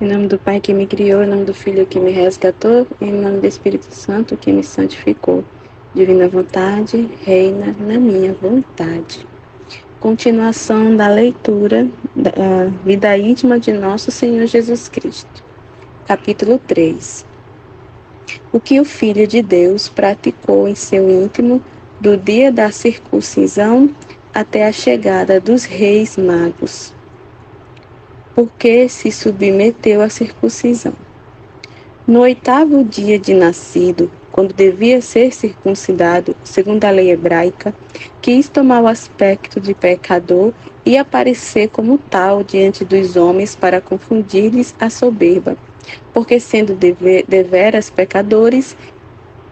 Em nome do Pai que me criou, em nome do Filho que me resgatou, em nome do Espírito Santo que me santificou. Divina vontade, reina na minha vontade. Continuação da leitura da vida íntima de nosso Senhor Jesus Cristo. Capítulo 3. O que o Filho de Deus praticou em seu íntimo do dia da circuncisão até a chegada dos reis magos. Porque se submeteu à circuncisão. No 8º dia de nascido, quando devia ser circuncidado, segundo a lei hebraica, quis tomar o aspecto de pecador e aparecer como tal diante dos homens para confundir-lhes a soberba, porque sendo deveras pecadores,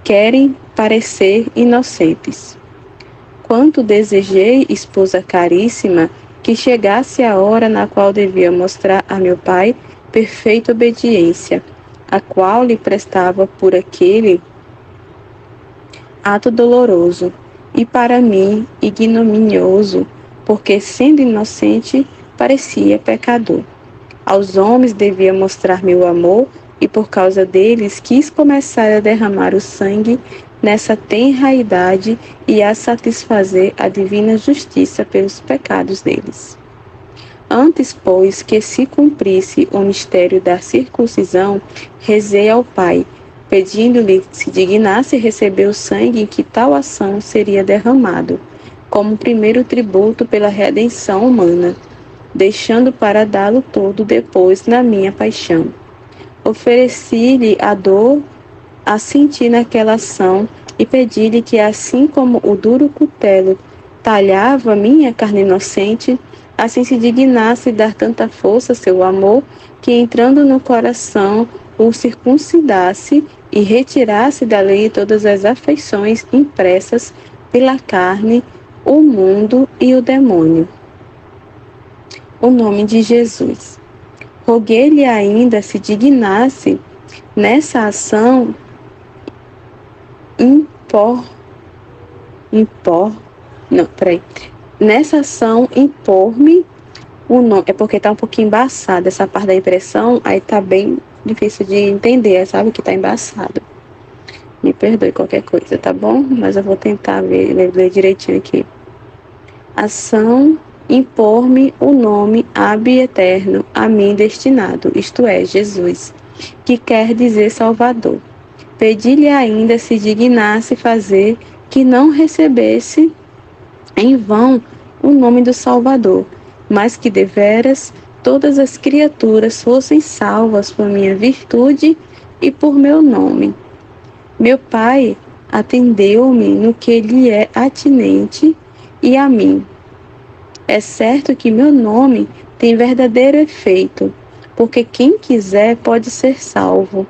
querem parecer inocentes. Quanto desejei, esposa caríssima, que chegasse a hora na qual devia mostrar a meu pai perfeita obediência, a qual lhe prestava por aquele ato doloroso e para mim ignominioso, porque sendo inocente parecia pecador. Aos homens devia mostrar meu amor e por causa deles quis começar a derramar o sangue nessa tenra idade e a satisfazer a divina justiça pelos pecados deles. Antes, pois, que se cumprisse o mistério da circuncisão, rezei ao Pai, pedindo-lhe que se dignasse receber o sangue em que tal ação seria derramado, como primeiro tributo pela redenção humana, deixando para dá-lo todo depois na minha paixão. Ofereci-lhe a dor a sentir naquela ação e pedi-lhe que, assim como o duro cutelo talhava minha carne inocente, assim se dignasse dar tanta força a seu amor, que entrando no coração o circuncidasse e retirasse dali todas as afeições impressas pela carne, o mundo e o demônio. O nome de Jesus. Roguei-lhe ainda se dignasse nessa ação impor-me o nome. É porque tá um pouquinho embaçado essa parte da impressão, aí tá bem difícil de entender, sabe que tá embaçado. Me perdoe qualquer coisa, tá bom? Mas eu vou tentar ler direitinho aqui. Ação, impor-me o nome ab eterno a mim destinado, isto é, Jesus, que quer dizer Salvador. Pedi-lhe ainda se dignasse fazer que não recebesse em vão o nome do Salvador, mas que deveras todas as criaturas fossem salvas por minha virtude e por meu nome. Meu Pai atendeu-me no que lhe é atinente e a mim. É certo que meu nome tem verdadeiro efeito, porque quem quiser pode ser salvo,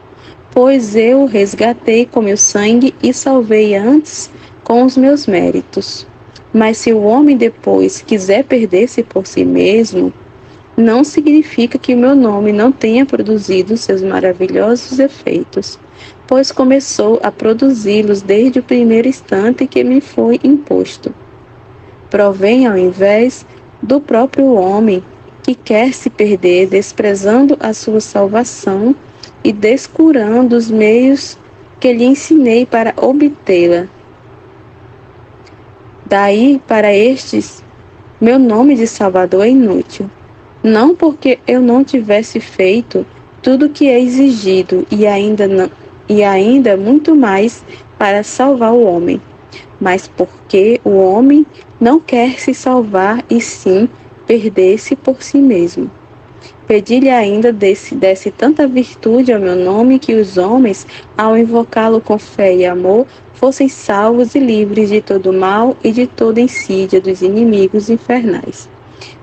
pois eu o resgatei com meu sangue e salvei antes com os meus méritos. Mas se o homem depois quiser perder-se por si mesmo, não significa que o meu nome não tenha produzido seus maravilhosos efeitos, pois começou a produzi-los desde o primeiro instante que me foi imposto. Provém ao invés do próprio homem que quer se perder, desprezando a sua salvação e descurando os meios que lhe ensinei para obtê-la. Daí, para estes, meu nome de Salvador é inútil. Não porque eu não tivesse feito tudo o que é exigido e ainda muito mais para salvar o homem, mas porque o homem não quer se salvar e sim perder-se por si mesmo. Pedi-lhe ainda desse tanta virtude ao meu nome que os homens, ao invocá-lo com fé e amor, fossem salvos e livres de todo mal e de toda insídia dos inimigos infernais.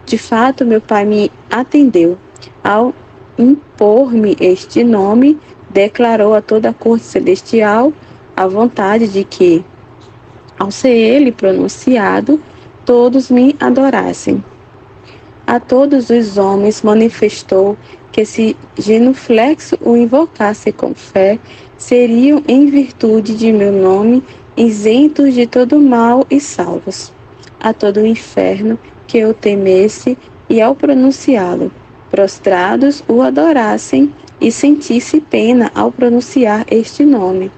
De fato, meu Pai me atendeu. Ao impor-me este nome, declarou a toda a corte celestial a vontade de que, ao ser ele pronunciado, todos me adorassem. A todos os homens manifestou que se genuflexo o invocasse com fé, seriam, em virtude de meu nome, isentos de todo mal e salvos. A todo o inferno que eu temesse, e ao pronunciá-lo, prostrados o adorassem e sentisse pena ao pronunciar este nome.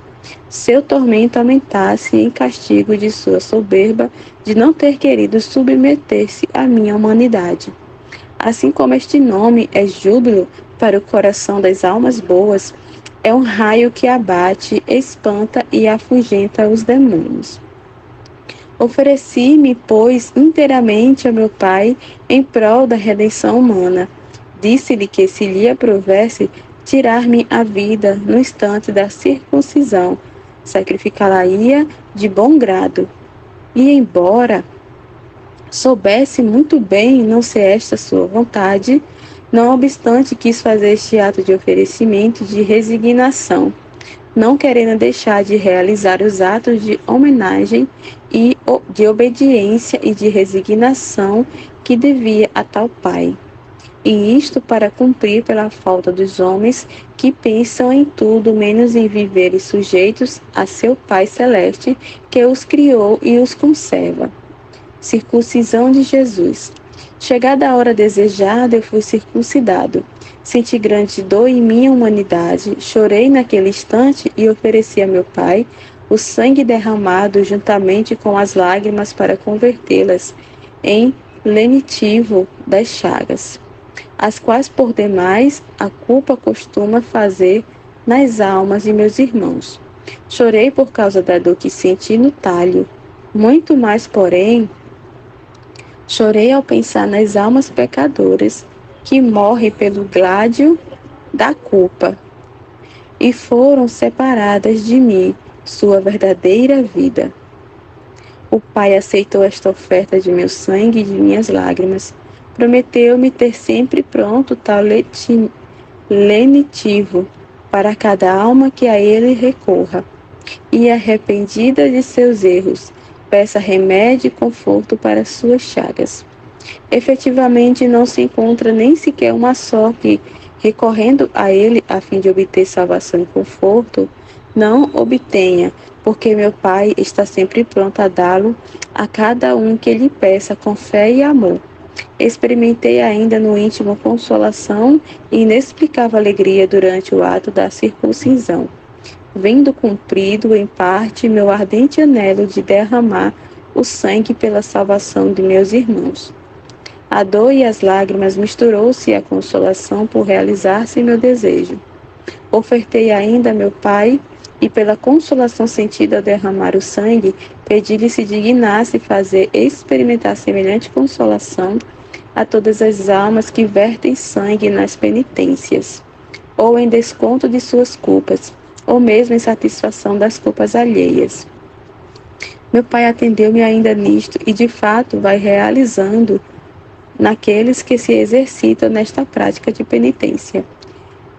Seu tormento aumentasse em castigo de sua soberba de não ter querido submeter-se à minha humanidade. Assim como este nome é júbilo para o coração das almas boas, é um raio que abate, espanta e afugenta os demônios. Ofereci-me, pois, inteiramente a meu Pai em prol da redenção humana. Disse-lhe que, se lhe aprovesse tirar-me a vida no instante da circuncisão, sacrificá-la-ia de bom grado. E, embora soubesse muito bem não ser esta sua vontade, não obstante quis fazer este ato de oferecimento de resignação, não querendo deixar de realizar os atos de homenagem e de obediência e de resignação que devia a tal Pai. E isto para cumprir pela falta dos homens que pensam em tudo menos em viverem sujeitos a seu Pai Celeste, que os criou e os conserva. Circuncisão de Jesus. Chegada a hora desejada, eu fui circuncidado. Senti grande dor em minha humanidade, chorei naquele instante e ofereci a meu Pai o sangue derramado juntamente com as lágrimas para convertê-las em lenitivo das chagas, as quais por demais a culpa costuma fazer nas almas de meus irmãos. Chorei por causa da dor que senti no talho, muito mais, porém, chorei ao pensar nas almas pecadoras que morrem pelo gládio da culpa e foram separadas de mim, sua verdadeira vida. O Pai aceitou esta oferta de meu sangue e de minhas lágrimas. Prometeu-me ter sempre pronto tal lenitivo para cada alma que a ele recorra, e arrependida de seus erros, peça remédio e conforto para suas chagas. Efetivamente, não se encontra nem sequer uma só que, recorrendo a ele a fim de obter salvação e conforto, não obtenha, porque meu Pai está sempre pronto a dá-lo a cada um que lhe peça com fé e amor. Experimentei ainda no íntimo consolação e inexplicável alegria durante o ato da circuncisão, vendo cumprido em parte meu ardente anelo de derramar o sangue pela salvação de meus irmãos. A dor e as lágrimas misturou-se à consolação por realizar-se meu desejo. Ofertei ainda a meu Pai, e pela consolação sentida ao derramar o sangue, pedi-lhe se dignasse fazer experimentar semelhante consolação a todas as almas que vertem sangue nas penitências, ou em desconto de suas culpas, ou mesmo em satisfação das culpas alheias. Meu Pai atendeu-me ainda nisto e de fato vai realizando naqueles que se exercitam nesta prática de penitência.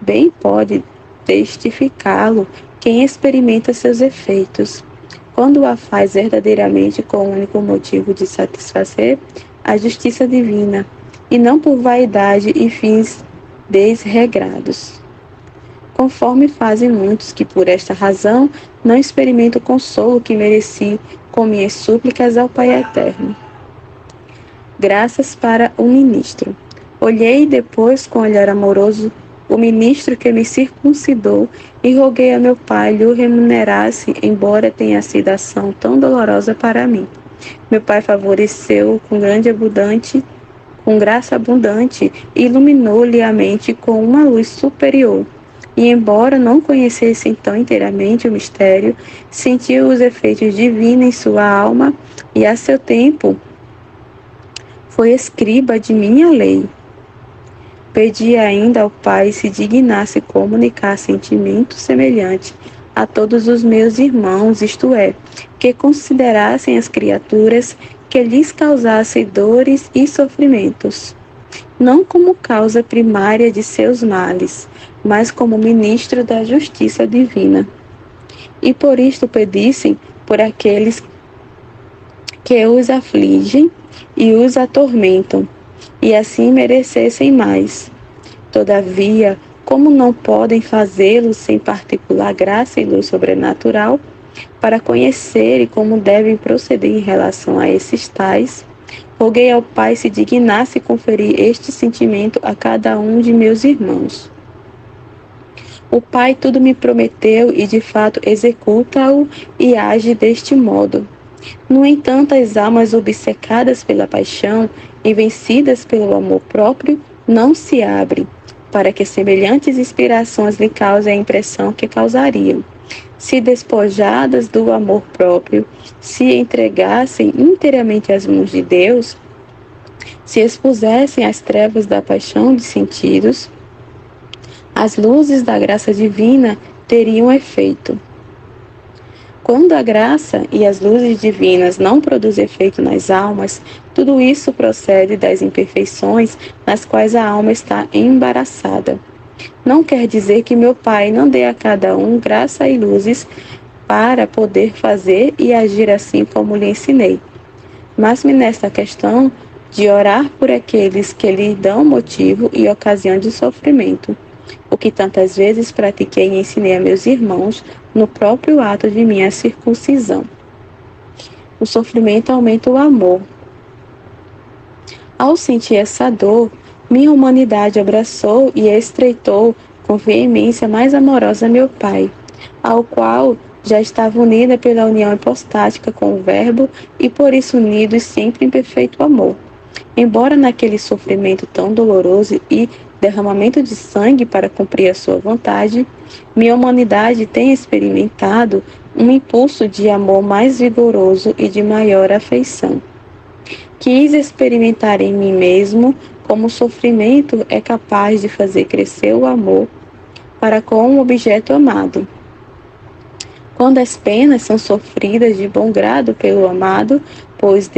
Bem pode testificá-lo quem experimenta seus efeitos, quando a faz verdadeiramente com o único motivo de satisfazer a justiça divina, e não por vaidade e fins desregrados, conforme fazem muitos que por esta razão não experimentam o consolo que mereci com minhas súplicas ao Pai Eterno. Graças para o ministro. Olhei depois com olhar amoroso o ministro que me circuncidou e roguei a meu Pai lhe o remunerasse, embora tenha sido ação tão dolorosa para mim. Meu Pai favoreceu com graça abundante e iluminou-lhe a mente com uma luz superior. E embora não conhecesse então inteiramente o mistério, sentiu os efeitos divinos em sua alma e a seu tempo foi escriba de minha lei. Pedi ainda ao Pai se dignasse comunicar sentimento semelhante a todos os meus irmãos, isto é, que considerassem as criaturas que lhes causassem dores e sofrimentos, não como causa primária de seus males, mas como ministro da justiça divina. E por isto pedissem por aqueles que os afligem e os atormentam, e assim merecessem mais. Todavia, como não podem fazê-lo sem particular graça e luz sobrenatural, para conhecerem como devem proceder em relação a esses tais, Roguei ao Pai se dignasse conferir este sentimento a cada um de meus irmãos. O Pai tudo me prometeu e de fato executa-o e age deste modo. No entanto, as almas obcecadas pela paixão e vencidas pelo amor próprio não se abrem, para que semelhantes inspirações lhe causem a impressão que causariam. Se despojadas do amor próprio, se entregassem inteiramente às mãos de Deus, se expusessem às trevas da paixão de sentidos, as luzes da graça divina teriam efeito. Quando a graça e as luzes divinas não produzem efeito nas almas, tudo isso procede das imperfeições nas quais a alma está embaraçada. Não quer dizer que meu Pai não dê a cada um graça e luzes para poder fazer e agir assim como lhe ensinei. Mas-me nesta questão de orar por aqueles que lhe dão motivo e ocasião de sofrimento, o que tantas vezes pratiquei e ensinei a meus irmãos no próprio ato de minha circuncisão. O sofrimento aumenta o amor. Ao sentir essa dor, minha humanidade abraçou e estreitou com veemência mais amorosa meu Pai, ao qual já estava unida pela união hipostática com o Verbo e por isso unidos sempre em perfeito amor. Embora naquele sofrimento tão doloroso e derramamento de sangue para cumprir a sua vontade, minha humanidade tem experimentado um impulso de amor mais vigoroso e de maior afeição. Quis experimentar em mim mesmo como o sofrimento é capaz de fazer crescer o amor para com o objeto amado. Quando as penas são sofridas de bom grado pelo amado, pois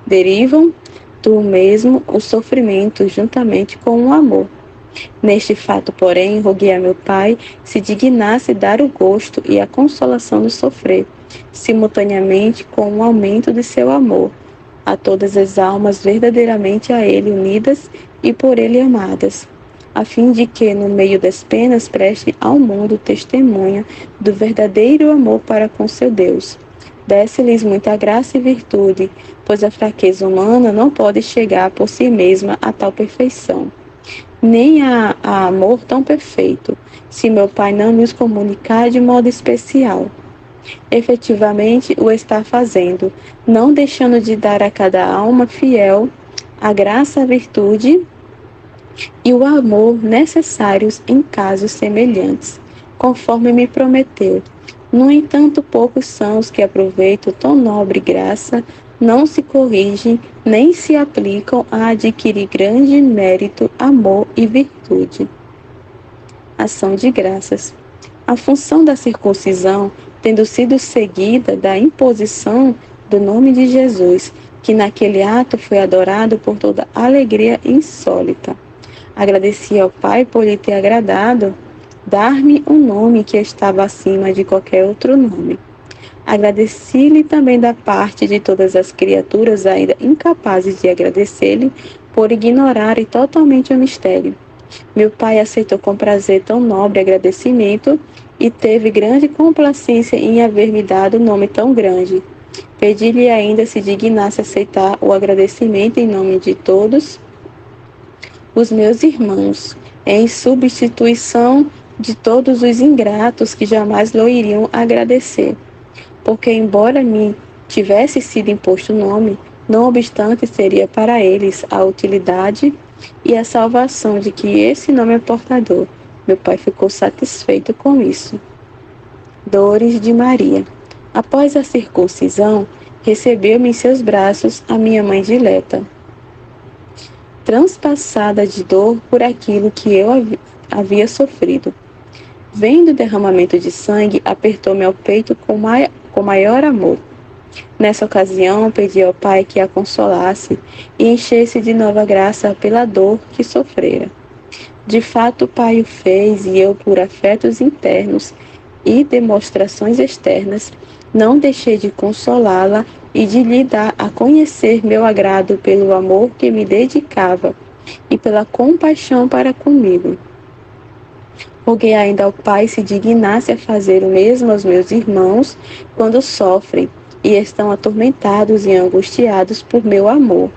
derivam do mesmo o sofrimento juntamente com o amor. Neste fato, porém, roguei a meu Pai se dignasse dar o gosto e a consolação do sofrer, simultaneamente com o aumento de seu amor, a todas as almas verdadeiramente a Ele unidas e por Ele amadas, a fim de que, no meio das penas, preste ao mundo testemunho do verdadeiro amor para com seu Deus. Desse-lhes muita graça e virtude, pois a fraqueza humana não pode chegar por si mesma a tal perfeição, nem a amor tão perfeito, se meu Pai não nos comunicar de modo especial. Efetivamente o está fazendo, não deixando de dar a cada alma fiel a graça, a virtude e o amor necessários em casos semelhantes, conforme me prometeu. No entanto, poucos são os que aproveitam tão nobre graça, não se corrigem, nem se aplicam a adquirir grande mérito, amor e virtude. Ação de graças. A função da circuncisão, tendo sido seguida da imposição do nome de Jesus, que naquele ato foi adorado por toda alegria insólita. Agradeci ao Pai por lhe ter agradado dar-me um nome que estava acima de qualquer outro nome. Agradeci-lhe também da parte de todas as criaturas ainda incapazes de agradecer-lhe por ignorarem totalmente o mistério. Meu Pai aceitou com prazer tão nobre agradecimento e teve grande complacência em haver-me dado um nome tão grande. Pedi-lhe ainda se dignasse aceitar o agradecimento em nome de todos os meus irmãos, em substituição de todos os ingratos que jamais lhe iriam agradecer. Porque, embora me tivesse sido imposto o nome, não obstante seria para eles a utilidade e a salvação de que esse nome é portador. Meu Pai ficou satisfeito com isso. Dores de Maria. Após a circuncisão, recebeu-me em seus braços a minha mãe dileta, transpassada de dor por aquilo que eu havia sofrido. Vendo o derramamento de sangue, apertou-me ao peito com maior amor. Nessa ocasião, pedi ao Pai que a consolasse e enchesse de nova graça pela dor que sofrera. De fato, o Pai o fez e eu, por afetos internos e demonstrações externas, não deixei de consolá-la e de lhe dar a conhecer meu agrado pelo amor que me dedicava e pela compaixão para comigo. Roguei ainda ao Pai se dignasse a fazer o mesmo aos meus irmãos quando sofrem, e estão atormentados e angustiados por meu amor.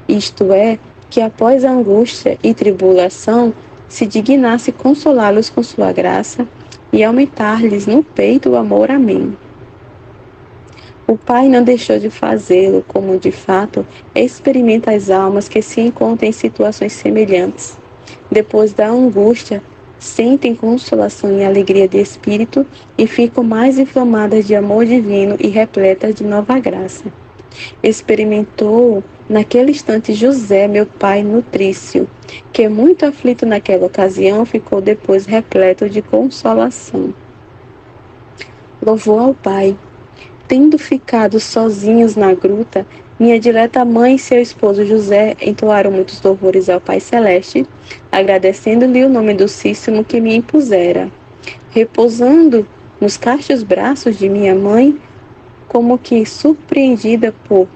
Isto é, que após a angústia e tribulação, se dignasse consolá-los com sua graça e aumentar-lhes no peito o amor a mim. O Pai não deixou de fazê-lo, como de fato experimenta as almas que se encontram em situações semelhantes. Depois da angústia, sentem consolação e alegria de espírito e ficam mais inflamadas de amor divino e repletas de nova graça. Experimentou naquele instante José, meu pai nutrício, que muito aflito naquela ocasião ficou depois repleto de consolação. Louvou ao Pai. Tendo ficado sozinhos na gruta, minha dileta mãe e seu esposo José entoaram muitos louvores ao Pai Celeste, agradecendo-lhe o nome docíssimo que me impusera. Repousando nos castos braços de minha mãe, como que surpreendida por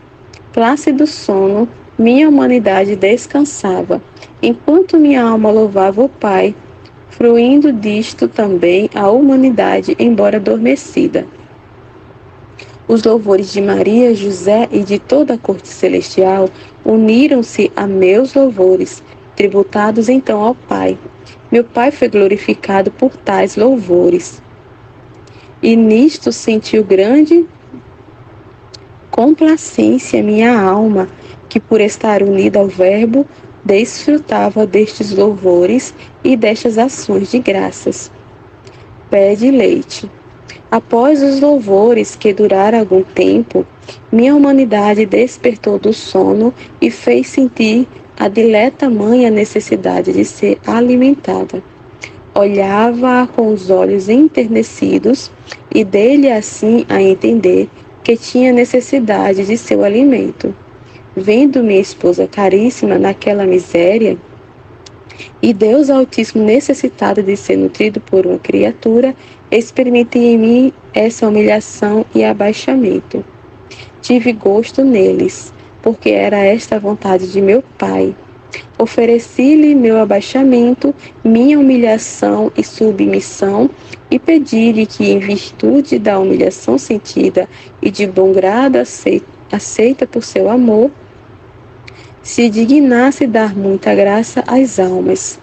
plácido sono, minha humanidade descansava, enquanto minha alma louvava o Pai, fruindo disto também a humanidade, embora adormecida. Os louvores de Maria, José e de toda a corte celestial uniram-se a meus louvores, tributados então ao Pai. Meu Pai foi glorificado por tais louvores. E nisto sentiu grande complacência minha alma, que por estar unida ao Verbo, desfrutava destes louvores e destas ações de graças. Pede leite. Após os louvores, que duraram algum tempo, minha humanidade despertou do sono e fez sentir a dileta mãe a necessidade de ser alimentada. Olhava-a com os olhos enternecidos e dei-lhe assim a entender que tinha necessidade de seu alimento. Vendo minha esposa caríssima naquela miséria, e Deus Altíssimo necessitado de ser nutrido por uma criatura, experimentei em mim essa humilhação e abaixamento. Tive gosto neles, porque era esta a vontade de meu Pai. Ofereci-lhe meu abaixamento, minha humilhação e submissão, e pedi-lhe que, em virtude da humilhação sentida e de bom grado aceita por seu amor, se dignasse dar muita graça às almas,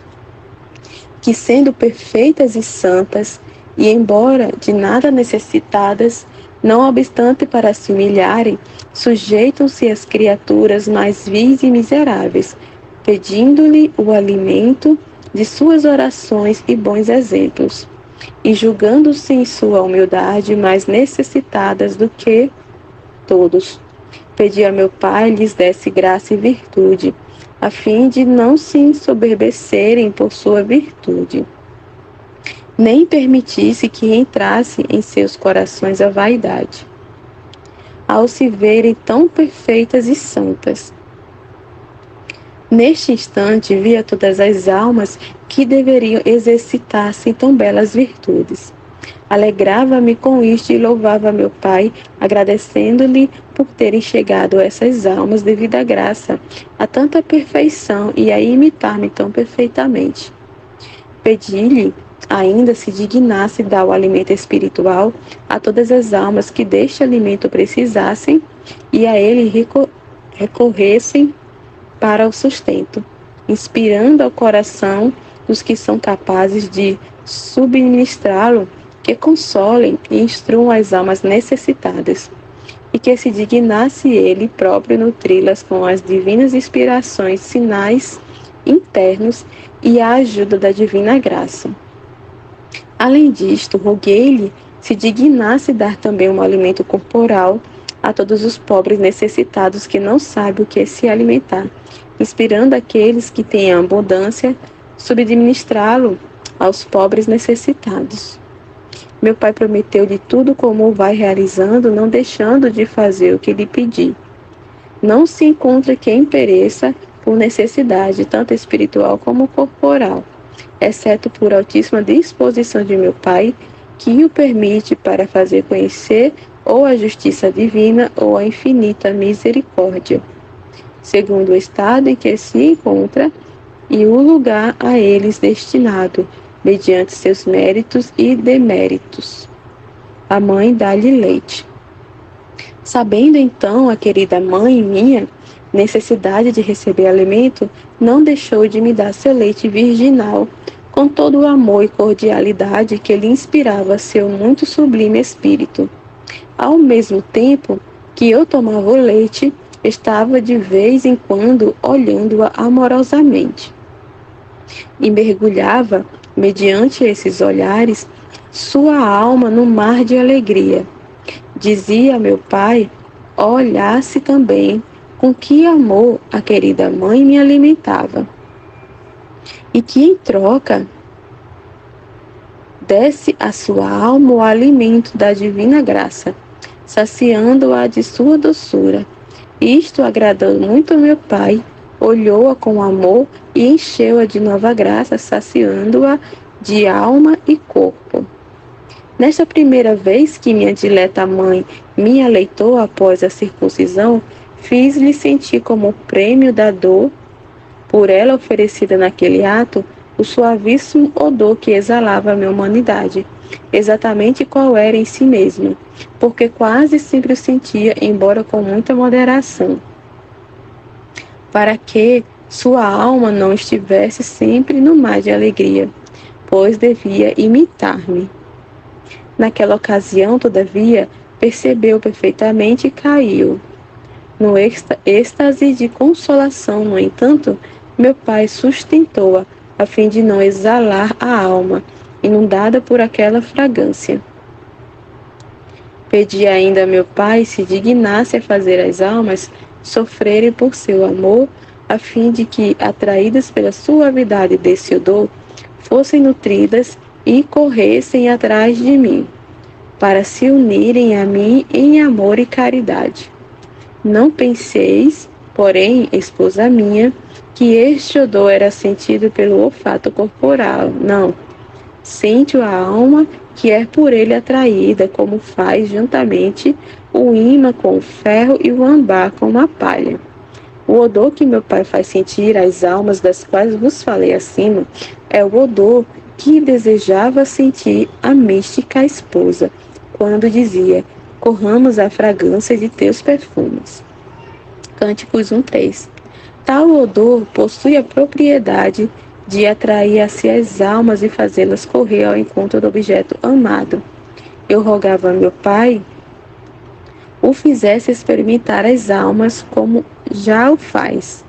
que sendo perfeitas e santas, e embora de nada necessitadas, não obstante para se humilharem, sujeitam-se às criaturas mais vis e miseráveis, pedindo-lhe o alimento de suas orações e bons exemplos, e julgando-se em sua humildade mais necessitadas do que todos. Pedi a meu Pai lhes desse graça e virtude, a fim de não se ensoberbecerem por sua virtude, nem permitisse que entrasse em seus corações a vaidade, ao se verem tão perfeitas e santas. Neste instante, via todas as almas que deveriam exercitar-se em tão belas virtudes. Alegrava-me com isto e louvava meu Pai, agradecendo-lhe por terem chegado essas almas devido à graça, a tanta perfeição e a imitar-me tão perfeitamente. Pedi-lhe ainda se dignasse dar o alimento espiritual a todas as almas que deste alimento precisassem e a ele recorressem para o sustento, inspirando ao coração dos que são capazes de subministrá-lo, que consolem e instruam as almas necessitadas, e que se dignasse ele próprio nutri-las com as divinas inspirações, sinais internos e a ajuda da divina graça. Além disto, roguei-lhe se dignasse dar também um alimento corporal a todos os pobres necessitados que não sabem o que é se alimentar, inspirando aqueles que têm abundância, subministrá-lo aos pobres necessitados. Meu Pai prometeu-lhe tudo como o vai realizando, não deixando de fazer o que lhe pedi. Não se encontra quem pereça por necessidade, tanto espiritual como corporal, exceto por altíssima disposição de meu Pai, que o permite para fazer conhecer ou a justiça divina ou a infinita misericórdia, segundo o estado em que se encontra e o lugar a eles destinado, mediante seus méritos e deméritos. A mãe dá-lhe leite. Sabendo então a querida mãe minha necessidade de receber alimento, não deixou de me dar seu leite virginal, com todo o amor e cordialidade que lhe inspirava seu muito sublime espírito. Ao mesmo tempo que eu tomava o leite, estava de vez em quando olhando-a amorosamente e mergulhava, mediante esses olhares, sua alma no mar de alegria. Dizia meu pai, olhasse também com que amor a querida mãe me alimentava, e que em troca desse à sua alma o alimento da divina graça, saciando-a de sua doçura. Isto agradou muito meu pai, olhou-a com amor e encheu-a de nova graça, saciando-a de alma e corpo. Nesta primeira vez que minha dileta mãe me aleitou após a circuncisão, fiz-lhe sentir como prêmio da dor por ela oferecida naquele ato o suavíssimo odor que exalava a minha humanidade, exatamente qual era em si mesma, porque quase sempre o sentia, embora com muita moderação, para que sua alma não estivesse sempre no mar de alegria, pois devia imitar-me. Naquela ocasião, todavia, percebeu perfeitamente e caiu. No êxtase de consolação, no entanto, meu pai sustentou-a, a fim de não exalar a alma, inundada por aquela fragrância. Pedi ainda a meu pai se dignasse a fazer as almas sofrerem por seu amor, a fim de que, atraídas pela suavidade desse odor, fossem nutridas e corressem atrás de mim, para se unirem a mim em amor e caridade. Não penseis, porém, esposa minha, que este odor era sentido pelo olfato corporal. Não. Sente-o a alma, que é por ele atraída, como faz juntamente o ímã com o ferro e o ambar com a palha. O odor que meu pai faz sentir às almas das quais vos falei acima é o odor que desejava sentir a mística esposa, quando dizia: corramos a fragrância de teus perfumes. Cânticos 1:3. Tal odor possui a propriedade de atrair a si as almas e fazê-las correr ao encontro do objeto amado. Eu rogava a meu pai o fizesse experimentar as almas como já o faz.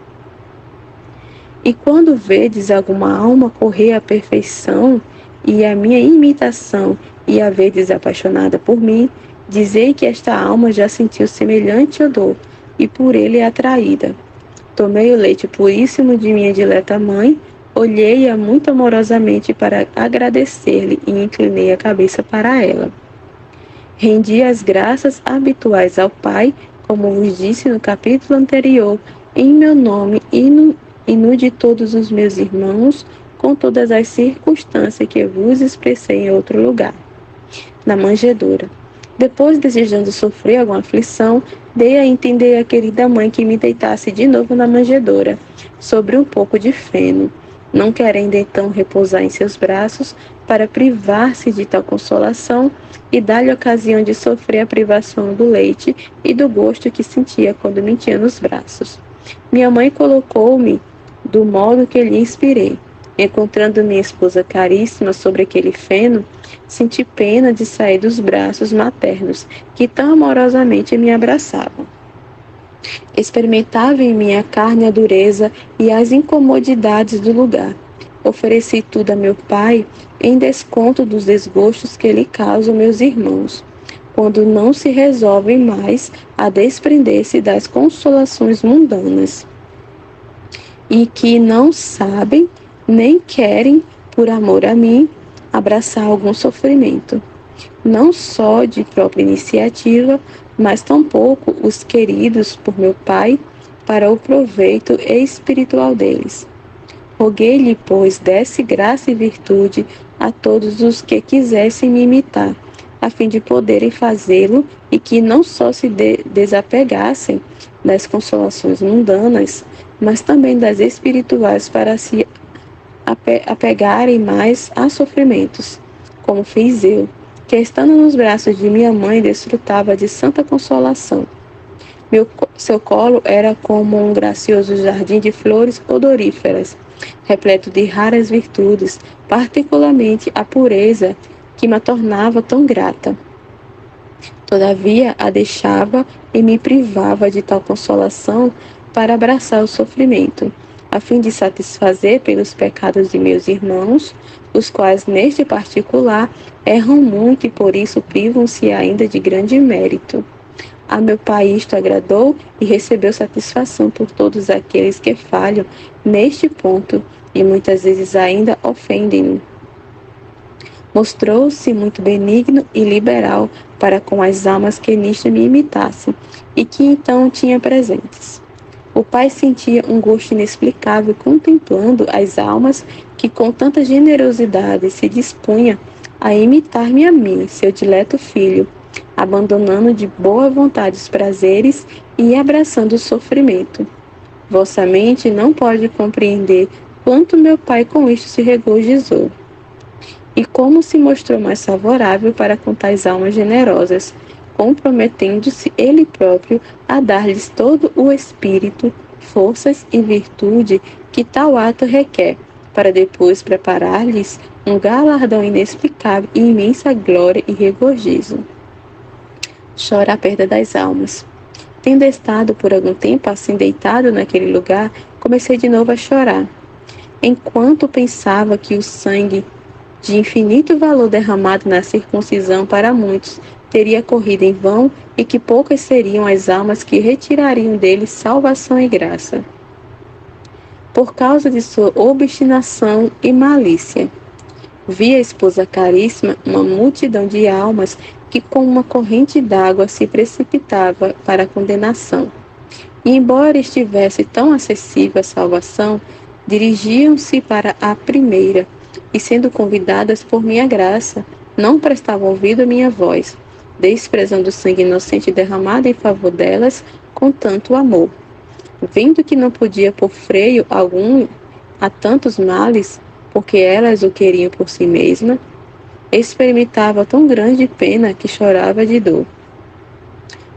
E quando vedes alguma alma correr à perfeição e à minha imitação e a vedes apaixonada por mim, dizei que esta alma já sentiu semelhante odor e por ele é atraída. Tomei o leite puríssimo de minha dileta mãe, olhei-a muito amorosamente para agradecer-lhe e inclinei a cabeça para ela. Rendi as graças habituais ao Pai, como vos disse no capítulo anterior, em meu nome e no de todos os meus irmãos, com todas as circunstâncias que vos expressei em outro lugar. Na manjedoura. Depois, desejando sofrer alguma aflição, dei a entender à querida mãe que me deitasse de novo na manjedoura, sobre um pouco de feno, não querendo então repousar em seus braços, para privar-se de tal consolação e dar-lhe ocasião de sofrer a privação do leite e do gosto que sentia quando me tinha nos braços. Minha mãe colocou-me do modo que lhe inspirei. Encontrando minha esposa caríssima sobre aquele feno, senti pena de sair dos braços maternos, que tão amorosamente me abraçavam. Experimentava em minha carne a dureza e as incomodidades do lugar. Ofereci tudo a meu pai, em desconto dos desgostos que lhe causam meus irmãos, quando não se resolvem mais a desprender-se das consolações mundanas, e que não sabem nem querem, por amor a mim, abraçar algum sofrimento, não só de própria iniciativa, mas tampouco os queridos por meu pai, para o proveito espiritual deles. Roguei-lhe, pois, desse graça e virtude a todos os que quisessem me imitar, a fim de poderem fazê-lo e que não só se desapegassem das consolações mundanas, mas também das espirituais, para se apegarem mais a sofrimentos, como fiz eu, que estando nos braços de minha mãe desfrutava de santa consolação. Seu colo era como um gracioso jardim de flores odoríferas, repleto de raras virtudes, particularmente a pureza que me tornava tão grata. Todavia a deixava e me privava de tal consolação para abraçar o sofrimento, a fim de satisfazer pelos pecados de meus irmãos, os quais neste particular erram muito e por isso privam-se ainda de grande mérito. A meu pai isto agradou e recebeu satisfação por todos aqueles que falham neste ponto e muitas vezes ainda ofendem-no. Mostrou-se muito benigno e liberal para com as almas que nisto me imitassem e que então tinha presentes. O pai sentia um gosto inexplicável contemplando as almas que com tanta generosidade se dispunha a imitar-me a mim, seu dileto filho, abandonando de boa vontade os prazeres e abraçando o sofrimento. Vossa mente não pode compreender quanto meu pai com isto se regozijou, e como se mostrou mais favorável para com tais almas generosas, comprometendo-se ele próprio a dar-lhes todo o espírito, forças e virtude que tal ato requer, para depois preparar-lhes um galardão inexplicável e imensa glória e regozijo. Chora a perda das almas. Tendo estado por algum tempo assim deitado naquele lugar, comecei de novo a chorar. Enquanto pensava que o sangue de infinito valor derramado na circuncisão para muitos teria corrido em vão e que poucas seriam as almas que retirariam dele salvação e graça. Por causa de sua obstinação e malícia, vi a esposa caríssima uma multidão de almas que com uma corrente d'água se precipitava para a condenação. E embora estivesse tão acessível à salvação, dirigiam-se para a primeira, e sendo convidadas por minha graça, não prestavam ouvido à minha voz, desprezando o sangue inocente derramado em favor delas com tanto amor. Vendo que não podia pôr freio algum a tantos males, porque elas o queriam por si mesmas, experimentava tão grande pena que chorava de dor.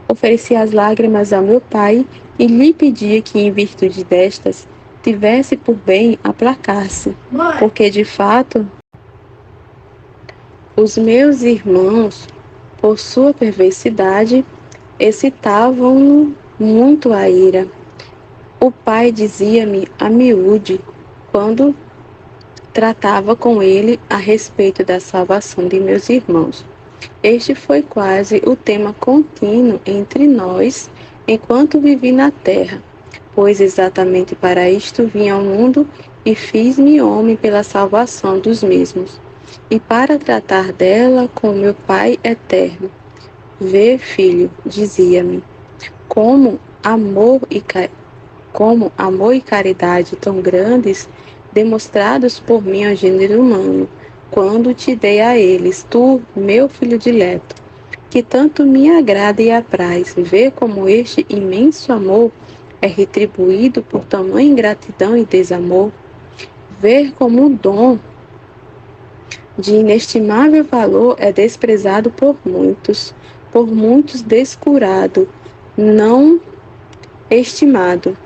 Ofereci as lágrimas ao meu pai e lhe pedia que, em virtude destas, tivesse por bem aplacar-se, porque de fato os meus irmãos, por sua perversidade, excitavam-no muito a ira. O pai dizia-me a miúde, quando tratava com ele a respeito da salvação de meus irmãos. Este foi quase o tema contínuo entre nós enquanto vivi na terra, pois exatamente para isto vim ao mundo e fiz-me homem pela salvação dos mesmos, e para tratar dela com meu Pai eterno. Vê, filho, dizia-me, como amor e caridade tão grandes demonstrados por mim ao gênero humano, quando te dei a eles, tu, meu filho dileto, que tanto me agrada e apraz, ver como este imenso amor é retribuído por tamanha ingratidão e desamor, ver como o dom de inestimável valor é desprezado por muitos descurado, não estimado.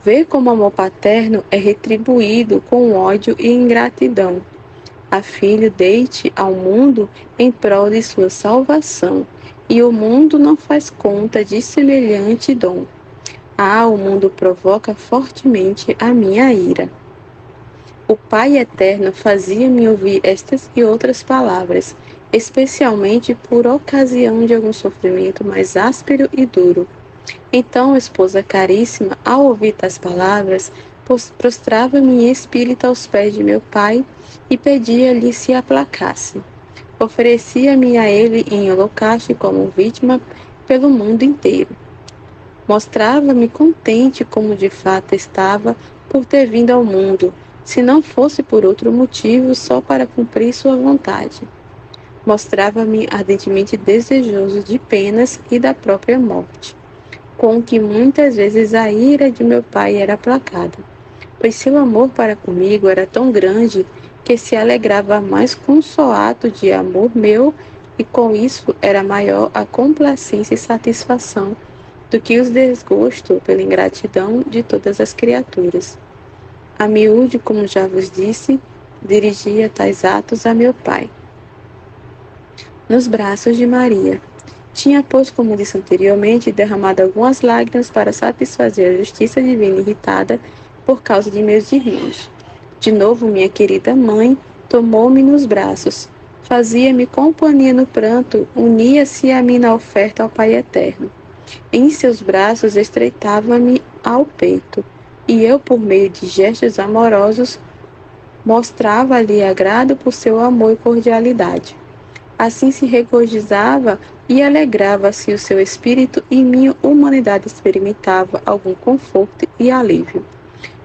Ver como o amor paterno é retribuído com ódio e ingratidão. A filho deite ao mundo em prol de sua salvação, e o mundo não faz conta de semelhante dom. O mundo provoca fortemente a minha ira. O Pai Eterno fazia-me ouvir estas e outras palavras, especialmente por ocasião de algum sofrimento mais áspero e duro. Então, esposa caríssima, ao ouvir tais palavras, prostrava-me em espírito aos pés de meu pai e pedia-lhe se aplacasse. Oferecia-me a ele em holocausto como vítima pelo mundo inteiro. Mostrava-me contente como de fato estava por ter vindo ao mundo, se não fosse por outro motivo, só para cumprir sua vontade. Mostrava-me ardentemente desejoso de penas e da própria morte, com que muitas vezes a ira de meu pai era aplacada, pois seu amor para comigo era tão grande que se alegrava mais com um só ato de amor meu e com isso era maior a complacência e satisfação do que os desgosto pela ingratidão de todas as criaturas. A miúde, como já vos disse, dirigia tais atos a meu pai, nos braços de Maria. Tinha, pois, como disse anteriormente, derramado algumas lágrimas para satisfazer a justiça divina irritada por causa de meus irmãos. De novo, minha querida mãe tomou-me nos braços, fazia-me companhia no pranto, unia-se a mim na oferta ao Pai Eterno. Em seus braços estreitava-me ao peito, e eu, por meio de gestos amorosos, mostrava-lhe agrado por seu amor e cordialidade. Assim se regozijava e alegrava-se o seu espírito, e minha humanidade experimentava algum conforto e alívio.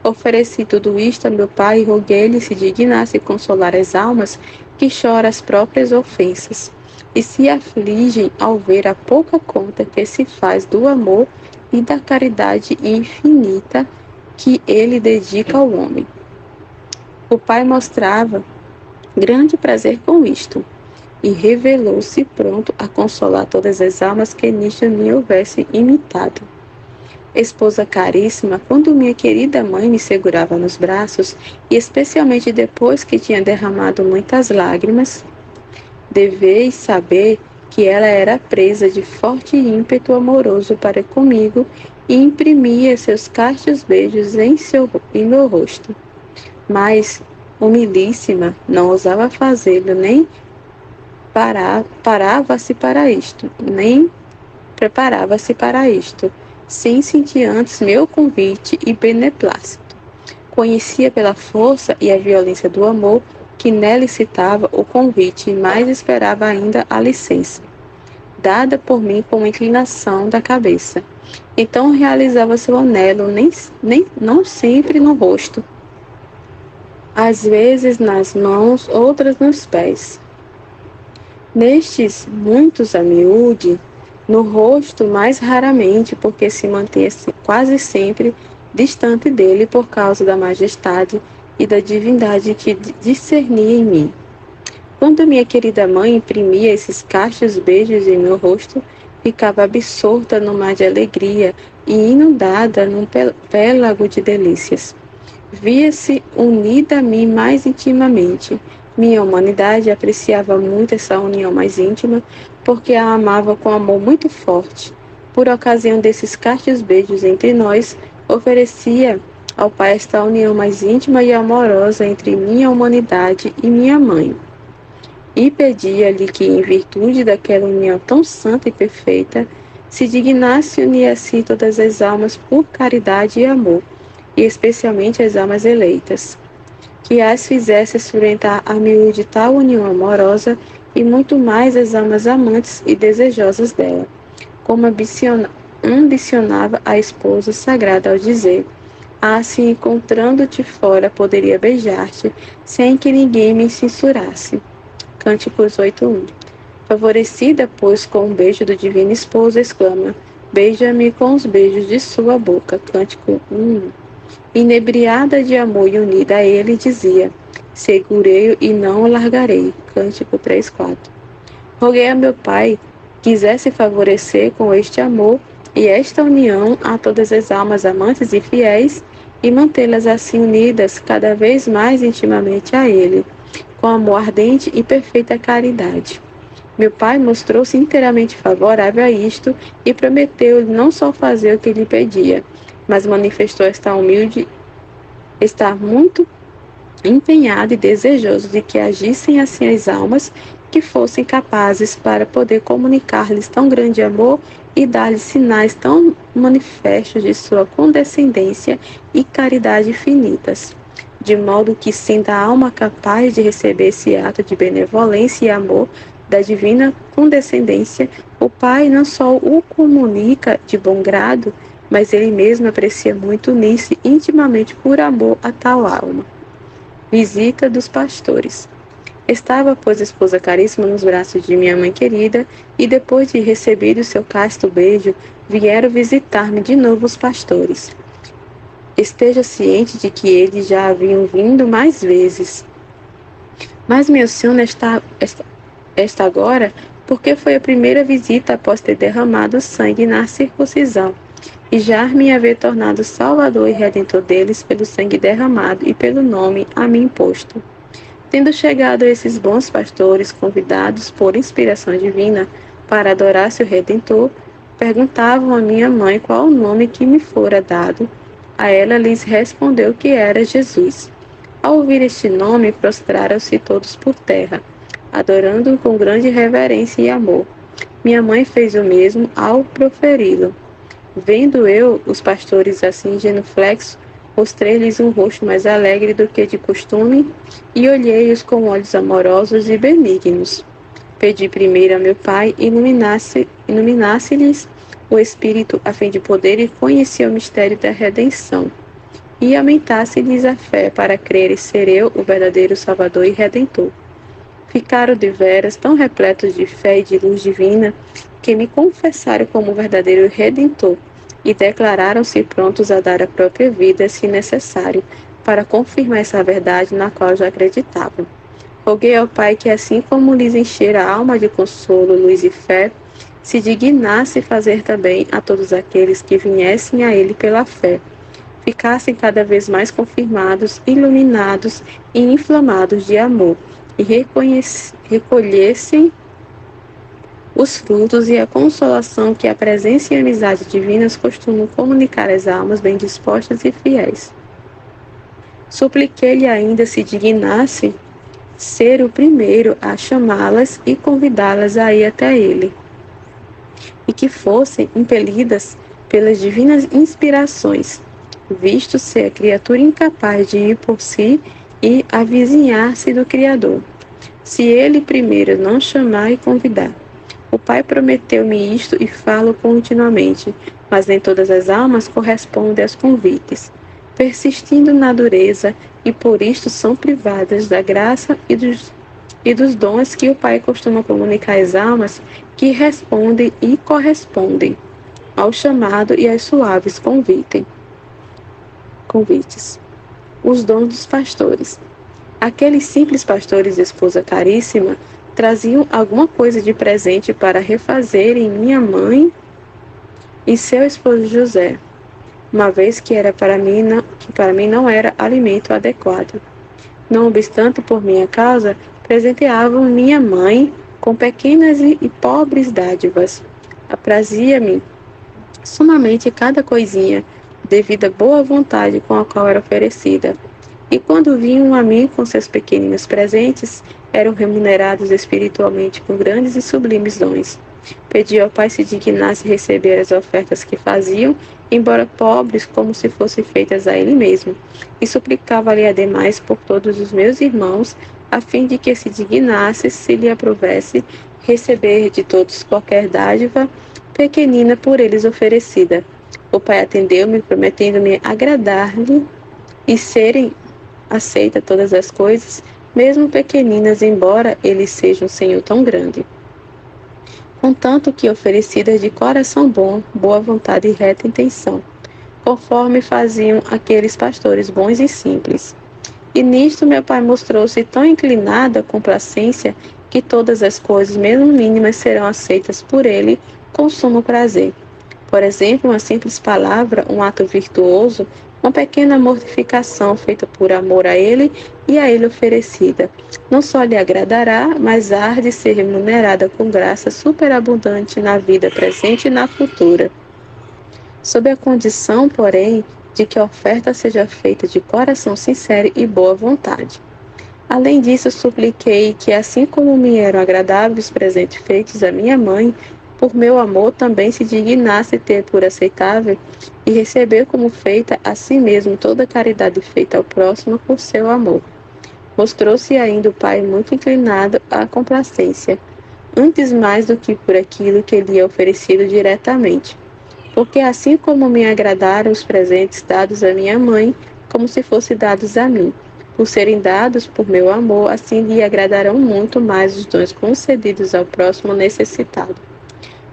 Ofereci tudo isto a meu pai e roguei-lhe se dignasse consolar as almas que choram as próprias ofensas e se afligem ao ver a pouca conta que se faz do amor e da caridade infinita que ele dedica ao homem. O pai mostrava grande prazer com isto e revelou-se pronto a consolar todas as almas que nisto me houvessem imitado. Esposa caríssima, quando minha querida mãe me segurava nos braços, e especialmente depois que tinha derramado muitas lágrimas, deveis saber que ela era presa de forte ímpeto amoroso para comigo e imprimia seus castos beijos em meu rosto. Mas, humilíssima, não ousava fazê-lo, nem parava-se para isto, nem preparava-se para isto, sem sentir antes meu convite e beneplácito. Conhecia pela força e a violência do amor que nela excitava o convite e mais esperava ainda a licença, dada por mim com inclinação da cabeça. Então realizava seu anelo, não sempre no rosto, às vezes nas mãos, outras nos pés. Nestes, muitos a miúde, no rosto mais raramente, porque se mantinha quase sempre distante dele por causa da majestade e da divindade que discernia em mim. Quando minha querida mãe imprimia esses castos beijos em meu rosto, ficava absorta no mar de alegria e inundada num pélago de delícias. Via-se unida a mim mais intimamente. Minha humanidade apreciava muito essa união mais íntima, porque a amava com amor muito forte. Por ocasião desses castos beijos entre nós, oferecia ao Pai esta união mais íntima e amorosa entre minha humanidade e minha mãe. E pedia-lhe que, em virtude daquela união tão santa e perfeita, se dignasse unir a si todas as almas por caridade e amor, e especialmente as almas eleitas, que as fizesse experimentar a miúde tal união amorosa e muito mais as almas amantes e desejosas dela, como ambicionava a esposa sagrada ao dizer: se encontrando-te fora, poderia beijar-te, sem que ninguém me censurasse. Cânticos 8:1. Favorecida, pois, com o beijo do divino esposo, exclama: beija-me com os beijos de sua boca. Cântico 1. Inebriada de amor e unida a ele, dizia: segurei-o e não o largarei. Cântico 3:4. Roguei a meu pai quisesse favorecer com este amor e esta união a todas as almas amantes e fiéis e mantê-las assim unidas cada vez mais intimamente a ele, com amor ardente e perfeita caridade. Meu pai mostrou-se inteiramente favorável a isto e prometeu não só fazer o que lhe pedia, mas manifestou estar muito empenhado e desejoso de que agissem assim as almas que fossem capazes para poder comunicar-lhes tão grande amor e dar-lhes sinais tão manifestos de sua condescendência e caridade infinitas, de modo que, sendo a alma capaz de receber esse ato de benevolência e amor da divina condescendência, o Pai não só o comunica de bom grado, mas ele mesmo aprecia muito unir-se intimamente por amor a tal alma. Visita dos pastores. Estava, pois, a esposa caríssima nos braços de minha mãe querida, e depois de recebido seu casto beijo, vieram visitar-me de novo os pastores. Esteja ciente de que eles já haviam vindo mais vezes. Mas menciona esta agora porque foi a primeira visita após ter derramado sangue na circuncisão, e já me haver tornado Salvador e Redentor deles pelo sangue derramado e pelo nome a mim imposto. Tendo chegado esses bons pastores, convidados por inspiração divina para adorar seu Redentor, perguntavam a minha mãe qual o nome que me fora dado. A ela lhes respondeu que era Jesus. Ao ouvir este nome, prostraram-se todos por terra, adorando-o com grande reverência e amor. Minha mãe fez o mesmo ao proferi-lo. Vendo eu os pastores assim genuflexos, mostrei-lhes um rosto mais alegre do que de costume e olhei-os com olhos amorosos e benignos. Pedi primeiro a meu pai iluminasse-lhes o espírito a fim de poderem conhecer o mistério da redenção e aumentasse-lhes a fé para crerem ser eu o verdadeiro Salvador e Redentor. Ficaram de veras tão repletos de fé e de luz divina que me confessaram como verdadeiro Redentor e declararam-se prontos a dar a própria vida, se necessário, para confirmar essa verdade na qual já acreditavam. Roguei ao Pai que, assim como lhes encher a alma de consolo, luz e fé, se dignasse fazer também a todos aqueles que viessem a Ele pela fé, ficassem cada vez mais confirmados, iluminados e inflamados de amor, e recolhessem os frutos e a consolação que a presença e a amizade divinas costumam comunicar às almas bem dispostas e fiéis. Supliquei-lhe ainda se dignasse ser o primeiro a chamá-las e convidá-las a ir até ele, e que fossem impelidas pelas divinas inspirações, visto ser a criatura incapaz de ir por si e avizinhar-se do Criador, se ele primeiro não chamar e convidar. O Pai prometeu-me isto e falo continuamente, mas nem todas as almas correspondem aos convites, persistindo na dureza, e por isto são privadas da graça e dos dons que o Pai costuma comunicar às almas que respondem e correspondem ao chamado e aos suaves convites. Os dons dos pastores. Aqueles simples pastores, esposa caríssima, traziam alguma coisa de presente para refazerem minha mãe e seu esposo José, uma vez que para mim não era alimento adequado. Não obstante, por minha causa, presenteavam minha mãe com pequenas e pobres dádivas. Aprazia-me sumamente cada coisinha, devido à boa vontade com a qual era oferecida. E quando vinham a mim com seus pequeninos presentes, eram remunerados espiritualmente com grandes e sublimes dons. Pedi ao Pai se dignasse receber as ofertas que faziam, embora pobres, como se fossem feitas a Ele mesmo, e suplicava-lhe ademais por todos os meus irmãos, a fim de que se dignasse, se lhe aprovesse, receber de todos qualquer dádiva pequenina por eles oferecida. O Pai atendeu-me, prometendo-me agradar-lhe e serem aceitas todas as coisas, mesmo pequeninas, embora Ele seja um Senhor tão grande. Contanto que oferecidas de coração bom, boa vontade e reta intenção, conforme faziam aqueles pastores bons e simples. E nisto meu Pai mostrou-se tão inclinado à complacência que todas as coisas, mesmo mínimas, serão aceitas por Ele com sumo prazer. Por exemplo, uma simples palavra, um ato virtuoso, uma pequena mortificação feita por amor a Ele e a Ele oferecida, não só lhe agradará, mas há de ser remunerada com graça superabundante na vida presente e na futura. Sob a condição, porém, de que a oferta seja feita de coração sincero e boa vontade. Além disso, supliquei que, assim como me eram agradáveis os presentes feitos à minha mãe, por meu amor também se dignasse ter por aceitável e receber como feita a si mesmo toda a caridade feita ao próximo por seu amor. Mostrou-se ainda o Pai muito inclinado à complacência, antes mais do que por aquilo que lhe é oferecido diretamente. Porque assim como me agradaram os presentes dados à minha mãe, como se fossem dados a mim, por serem dados por meu amor, assim lhe agradarão muito mais os dons concedidos ao próximo necessitado.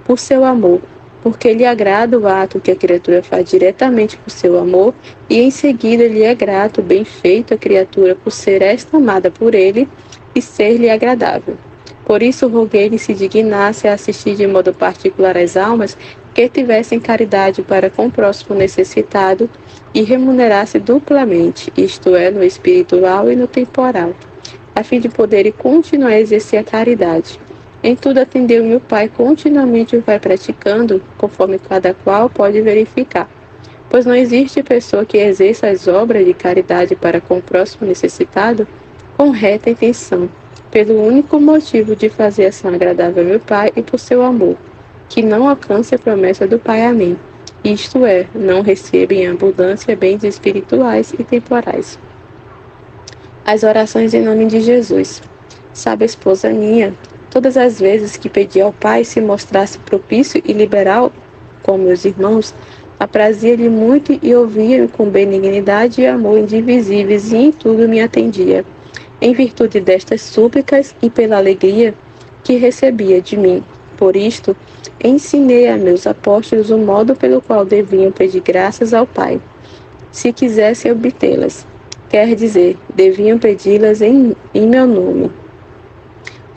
Por seu amor, porque lhe agrada o ato que a criatura faz diretamente por seu amor, e em seguida lhe é grato o bem feito à criatura por ser esta amada por ele e ser-lhe agradável. Por isso roguei-lhe se dignasse a assistir de modo particular às almas que tivessem caridade para com o próximo necessitado e remunerasse duplamente, isto é, no espiritual e no temporal, a fim de poderem continuar a exercer a caridade. Em tudo atendeu meu Pai, continuamente o vai praticando, conforme cada qual pode verificar. Pois não existe pessoa que exerça as obras de caridade para com o próximo necessitado com reta intenção, pelo único motivo de fazer ação agradável ao meu Pai e por seu amor, que não alcance a promessa do Pai a mim, isto é, não receba em abundância bens espirituais e temporais. As orações em nome de Jesus. Sabe, esposa minha, todas as vezes que pedi ao Pai se mostrasse propício e liberal com meus irmãos, aprazia-lhe muito e ouvia-me com benignidade e amor indivisíveis e em tudo me atendia. Em virtude destas súplicas e pela alegria que recebia de mim. Por isto, ensinei a meus apóstolos o modo pelo qual deviam pedir graças ao Pai, se quisessem obtê-las. Quer dizer, deviam pedi-las em meu nome.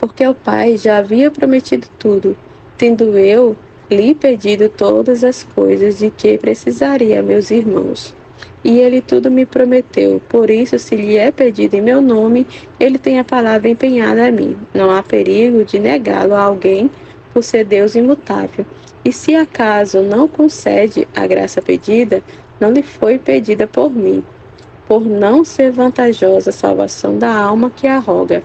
Porque o Pai já havia prometido tudo, tendo eu lhe pedido todas as coisas de que precisaria a meus irmãos. E ele tudo me prometeu, por isso, se lhe é pedido em meu nome, ele tem a palavra empenhada a mim. Não há perigo de negá-lo a alguém, por ser Deus imutável. E se acaso não concede a graça pedida, não lhe foi pedida por mim, por não ser vantajosa a salvação da alma que a roga.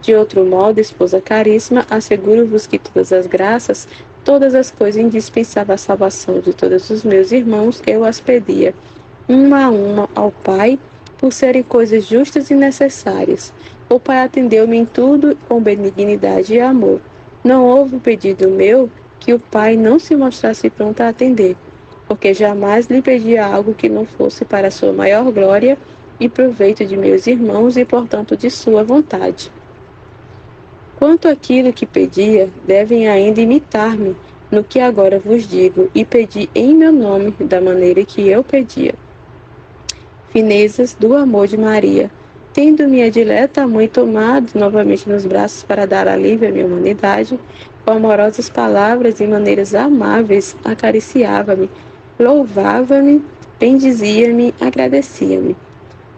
De outro modo, esposa caríssima, asseguro-vos que todas as graças, todas as coisas indispensáveis à salvação de todos os meus irmãos, eu as pedia, uma a uma ao Pai, por serem coisas justas e necessárias. O Pai atendeu-me em tudo com benignidade e amor. Não houve pedido meu que o Pai não se mostrasse pronto a atender, porque jamais lhe pedia algo que não fosse para a sua maior glória e proveito de meus irmãos e, portanto, de sua vontade. Quanto àquilo que pedia, devem ainda imitar-me no que agora vos digo, e pedi em meu nome, da maneira que eu pedia. Finezas do amor de Maria, tendo-me a dileta mãe tomado novamente nos braços para dar alívio à minha humanidade, com amorosas palavras e maneiras amáveis, acariciava-me, louvava-me, bendizia-me, agradecia-me.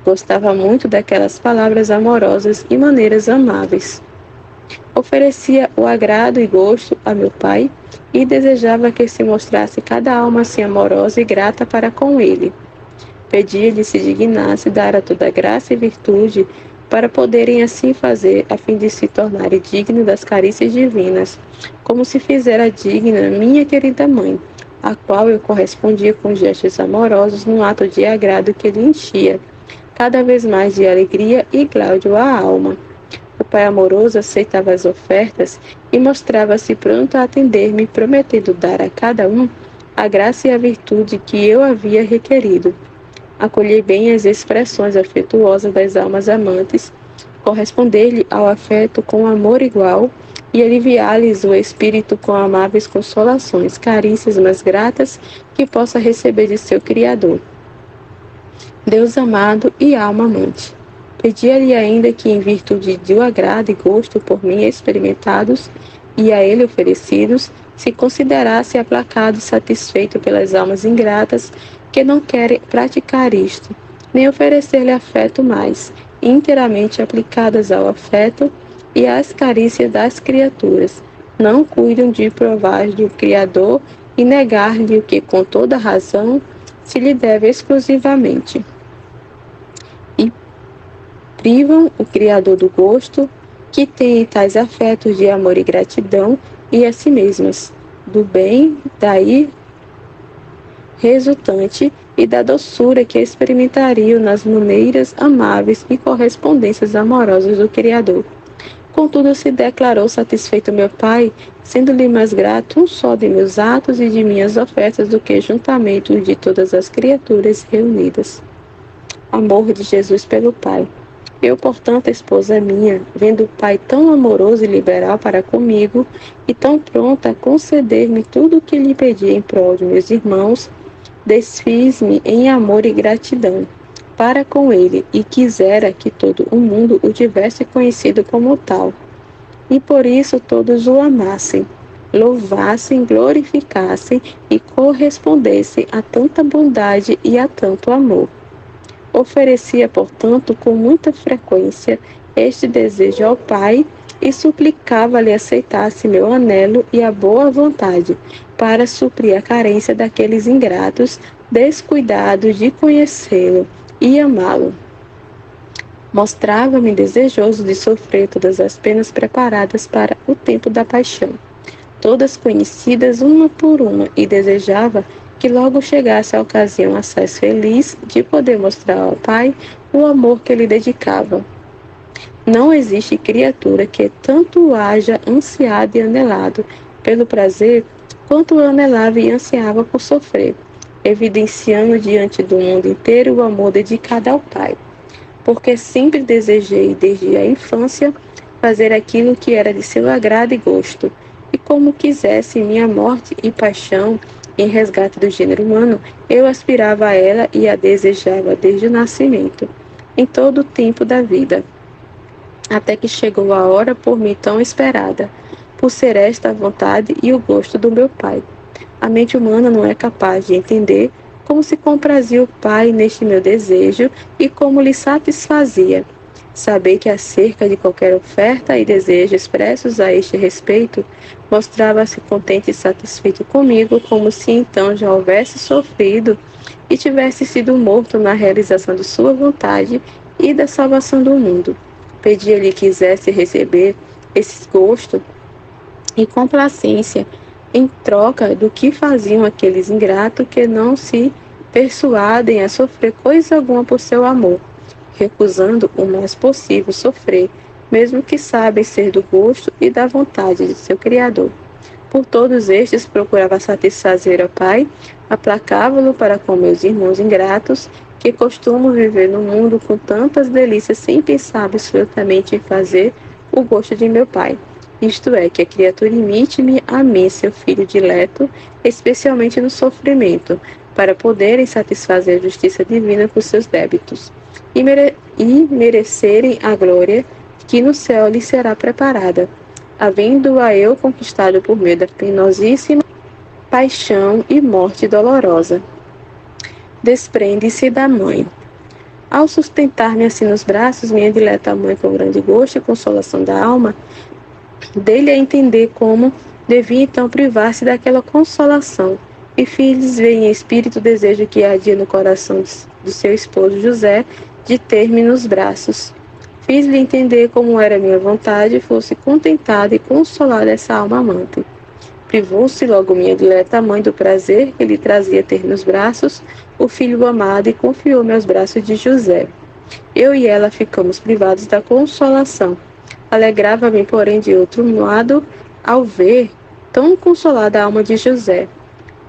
Gostava muito daquelas palavras amorosas e maneiras amáveis. Oferecia o agrado e gosto a meu Pai e desejava que se mostrasse cada alma assim amorosa e grata para com ele. Pedia-lhe se dignasse dar a toda graça e virtude para poderem assim fazer, a fim de se tornarem dignos das carícias divinas, como se fizera digna minha querida mãe, a qual eu correspondia com gestos amorosos no ato de agrado que lhe enchia, cada vez mais de alegria e gláudio à alma. O Pai amoroso aceitava as ofertas e mostrava-se pronto a atender-me, prometendo dar a cada um a graça e a virtude que eu havia requerido. Acolhi bem as expressões afetuosas das almas amantes, corresponder-lhe ao afeto com amor igual e aliviar-lhes o espírito com amáveis consolações, carícias mais gratas que possa receber de seu Criador. Deus amado e alma amante. Pedia-lhe ainda que, em virtude do agrado e gosto por mim experimentados e a ele oferecidos, se considerasse aplacado e satisfeito pelas almas ingratas que não querem praticar isto, nem oferecer-lhe afeto mais, inteiramente aplicadas ao afeto e às carícias das criaturas, não cuidam de provar-lhe o Criador e negar-lhe o que, com toda razão, se lhe deve exclusivamente. E privam o Criador do gosto, que tem tais afetos de amor e gratidão, e a si mesmas, do bem daí resultante e da doçura que experimentariam nas maneiras amáveis e correspondências amorosas do Criador. Contudo, se declarou satisfeito meu Pai, sendo-lhe mais grato um só de meus atos e de minhas ofertas do que juntamente o de todas as criaturas reunidas. Amor de Jesus pelo Pai. Eu, portanto, esposa minha, vendo o Pai tão amoroso e liberal para comigo, e tão pronta a conceder-me tudo o que lhe pedi em prol de meus irmãos, desfiz-me em amor e gratidão para com ele, e quisera que todo o mundo o tivesse conhecido como tal. e por isso todos o amassem, louvassem, glorificassem e correspondessem a tanta bondade e a tanto amor. Oferecia, portanto, com muita frequência este desejo ao Pai e suplicava-lhe aceitasse meu anelo e a boa vontade para suprir a carência daqueles ingratos, descuidados de conhecê-lo e amá-lo. Mostrava-me desejoso de sofrer todas as penas preparadas para o tempo da paixão, todas conhecidas uma por uma, e desejava que logo chegasse a ocasião assaz feliz de poder mostrar ao Pai o amor que lhe dedicava. Não existe criatura que tanto haja ansiado e anelado pelo prazer, quanto eu anelava e ansiava por sofrer, evidenciando diante do mundo inteiro o amor dedicado ao Pai. Porque sempre desejei, desde a infância, fazer aquilo que era de seu agrado e gosto, e como quisesse minha morte e paixão em resgate do gênero humano, eu aspirava a ela e a desejava desde o nascimento, em todo o tempo da vida, até que chegou a hora por mim tão esperada, por ser esta a vontade e o gosto do meu Pai. A mente humana não é capaz de entender como se comprazia o Pai neste meu desejo e como lhe satisfazia. Saber que acerca de qualquer oferta e desejo expressos a este respeito, mostrava-se contente e satisfeito comigo, como se então já houvesse sofrido e tivesse sido morto na realização de sua vontade e da salvação do mundo. Pedia-lhe que quisesse receber esse gosto e complacência em troca do que faziam aqueles ingratos que não se persuadem a sofrer coisa alguma por seu amor, recusando o mais possível sofrer, mesmo que sabem ser do gosto e da vontade de seu Criador. Por todos estes procurava satisfazer ao Pai, aplacava-lo para com meus irmãos ingratos, que costumam viver no mundo com tantas delícias sem pensar absolutamente em fazer o gosto de meu Pai. Isto é, que a criatura imite-me a mim, seu filho dileto, especialmente no sofrimento, para poderem satisfazer a justiça divina com seus débitos, e merecerem a glória que no céu lhes será preparada, havendo-a eu conquistado por meio da penosíssima paixão e morte dolorosa. Desprende-se da mãe. Ao sustentar-me assim nos braços, minha dileta mãe, com grande gosto e consolação da alma, dei-lhe a entender como devia então privar-se daquela consolação, e fiz ver em espírito o desejo que ardia no coração do seu esposo José de ter-me nos braços. Fiz-lhe entender como era minha vontade, fosse contentada e consolada essa alma amante. Privou-se logo minha dileta mãe do prazer que lhe trazia ter nos braços o filho amado e confiou-me aos braços de José. Eu e ela ficamos privados da consolação. Alegrava-me, porém, de outro lado, ao ver tão consolada a alma de José.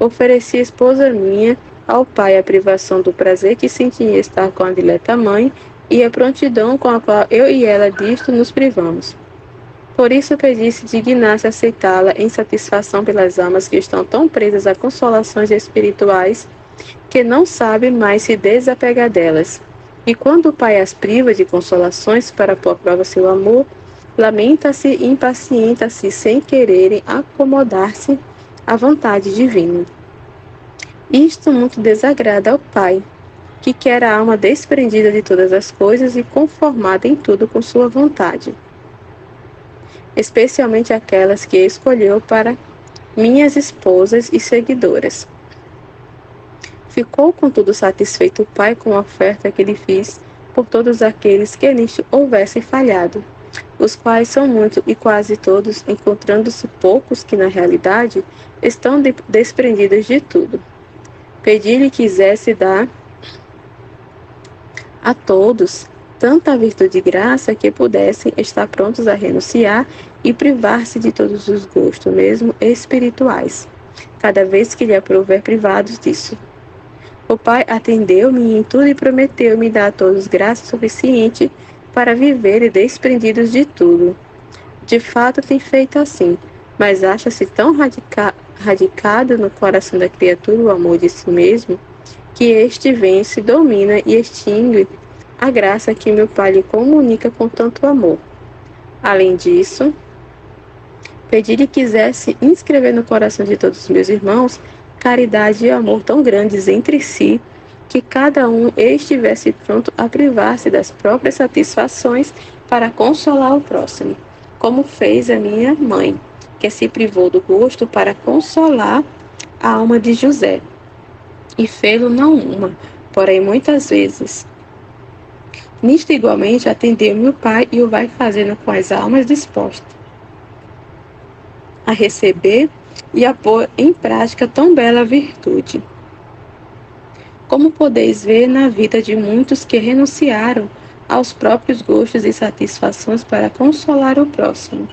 Ofereci a esposa minha ao Pai a privação do prazer que sentia em estar com a dileta mãe e a prontidão com a qual eu e ela disto nos privamos. Por isso pedi se dignasse aceitá-la em satisfação pelas almas que estão tão presas a consolações espirituais que não sabem mais se desapegar delas. E quando o Pai as priva de consolações para pôr à prova seu amor, lamenta-se e impacienta-se sem quererem acomodar-se à vontade divina. Isto muito desagrada ao Pai, que quer a alma desprendida de todas as coisas e conformada em tudo com sua vontade, especialmente aquelas que escolheu para minhas esposas e seguidoras. Ficou, contudo, satisfeito o Pai com a oferta que lhe fiz por todos aqueles que nisto houvessem falhado, os quais são muitos e quase todos, encontrando-se poucos que, na realidade, estão desprendidos de tudo. Pedi-lhe que quisesse dar a todos tanta virtude e graça que pudessem estar prontos a renunciar e privar-se de todos os gostos, mesmo espirituais, cada vez que lhe aprouver privados disso. O Pai atendeu-me em tudo e prometeu-me dar a todos graça suficiente para viverem desprendidos de tudo. De fato tem feito assim, mas acha-se tão radicado no coração da criatura o amor de si mesmo, que este vence, domina e extingue a graça que meu Pai lhe comunica com tanto amor. Além disso, Pedi-lhe que quisesse inscrever no coração de todos os meus irmãos caridade e amor tão grandes entre si, que cada um estivesse pronto a privar-se das próprias satisfações para consolar o próximo, como fez a minha mãe, que se privou do gosto para consolar a alma de José, e fê-lo não uma, porém muitas vezes. Nisto igualmente atendeu meu pai e o vai fazendo com as almas dispostas a receber e a pôr em prática tão bela virtude. Como podeis ver na vida de muitos que renunciaram aos próprios gostos e satisfações para consolar o próximo.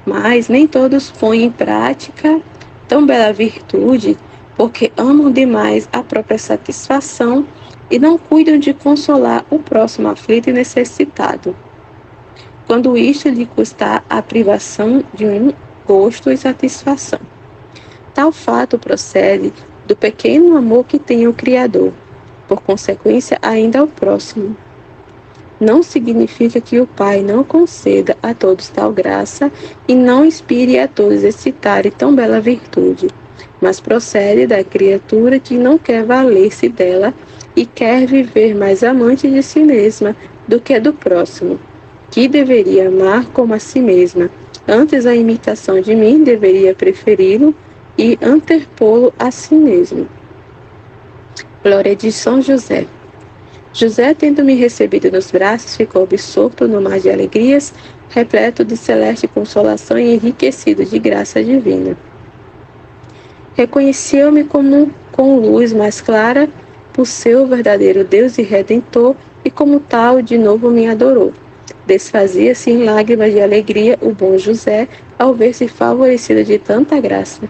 Mas nem todos põem em prática tão bela virtude, porque amam demais a própria satisfação e não cuidam de consolar o próximo aflito e necessitado, quando isto lhe custar a privação de um gosto e satisfação. Tal fato procede do pequeno amor que tem o Criador, por consequência ainda ao próximo. Não significa que o Pai não conceda a todos tal graça e não inspire a todos excitarem tão bela virtude, mas procede da criatura que não quer valer-se dela e quer viver mais amante de si mesma do que do próximo, que deveria amar como a si mesma. Antes a imitação de mim deveria preferi-lo e anterpô-lo a si mesmo. Glória de São José. José, tendo-me recebido nos braços, ficou absorto no mar de alegrias, repleto de celeste consolação e enriquecido de graça divina. Reconheceu-me como com luz mais clara por seu verdadeiro Deus e Redentor, e como tal de novo me adorou. Desfazia-se em lágrimas de alegria o bom José ao ver-se favorecido de tanta graça.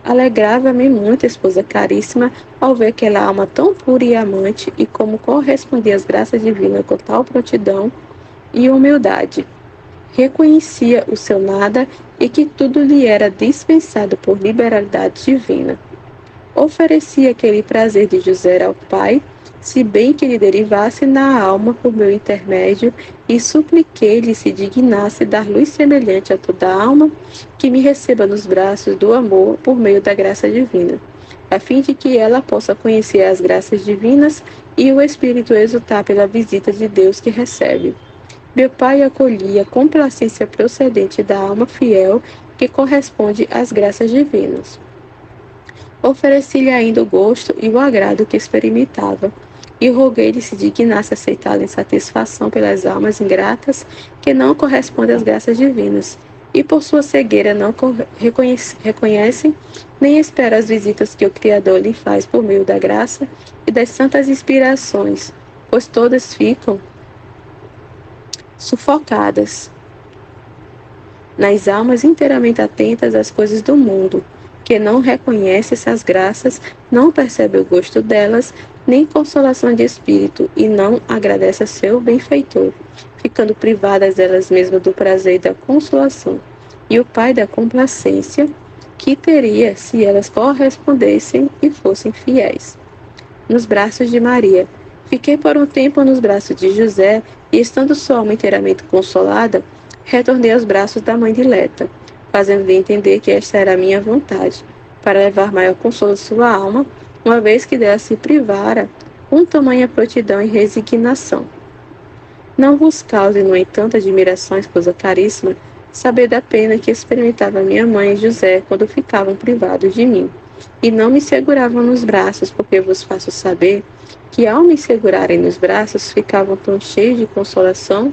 Alegrava-me muito, esposa caríssima, ao ver aquela alma tão pura e amante, e como correspondia às graças divinas com tal prontidão e humildade. Reconhecia o seu nada e que tudo lhe era dispensado por liberalidade divina. Oferecia aquele prazer de José ao Pai, se bem que lhe derivasse na alma por meu intermédio, e supliquei-lhe se dignasse dar luz semelhante a toda a alma, que me receba nos braços do amor por meio da graça divina, a fim de que ela possa conhecer as graças divinas e o Espírito exultar pela visita de Deus que recebe. Meu Pai acolhia com complacência procedente da alma fiel que corresponde às graças divinas. Ofereci-lhe ainda o gosto e o agrado que experimentava, e roguei-lhe se dignasse aceitá-la em satisfação pelas almas ingratas que não correspondem às graças divinas, e por sua cegueira não reconhecem nem esperam as visitas que o Criador lhe faz por meio da graça e das santas inspirações, pois todas ficam sufocadas nas almas inteiramente atentas às coisas do mundo, que não reconhece essas graças, não percebe o gosto delas, nem consolação de espírito, e não agradece a seu benfeitor, ficando privadas delas mesmas do prazer e da consolação, e o Pai da complacência, que teria se elas correspondessem e fossem fiéis. Nos braços de Maria. Fiquei por um tempo nos braços de José, e estando sua alma inteiramente consolada, retornei aos braços da mãe dileta, fazendo-lhe entender que esta era a minha vontade, para levar maior consolo à sua alma, uma vez que dela se privara com tamanha prontidão e resignação. Não vos cause, no entanto, admiração, esposa caríssima, saber da pena que experimentava minha mãe e José quando ficavam privados de mim, e não me seguravam nos braços, porque vos faço saber que, ao me segurarem nos braços, ficavam tão cheios de consolação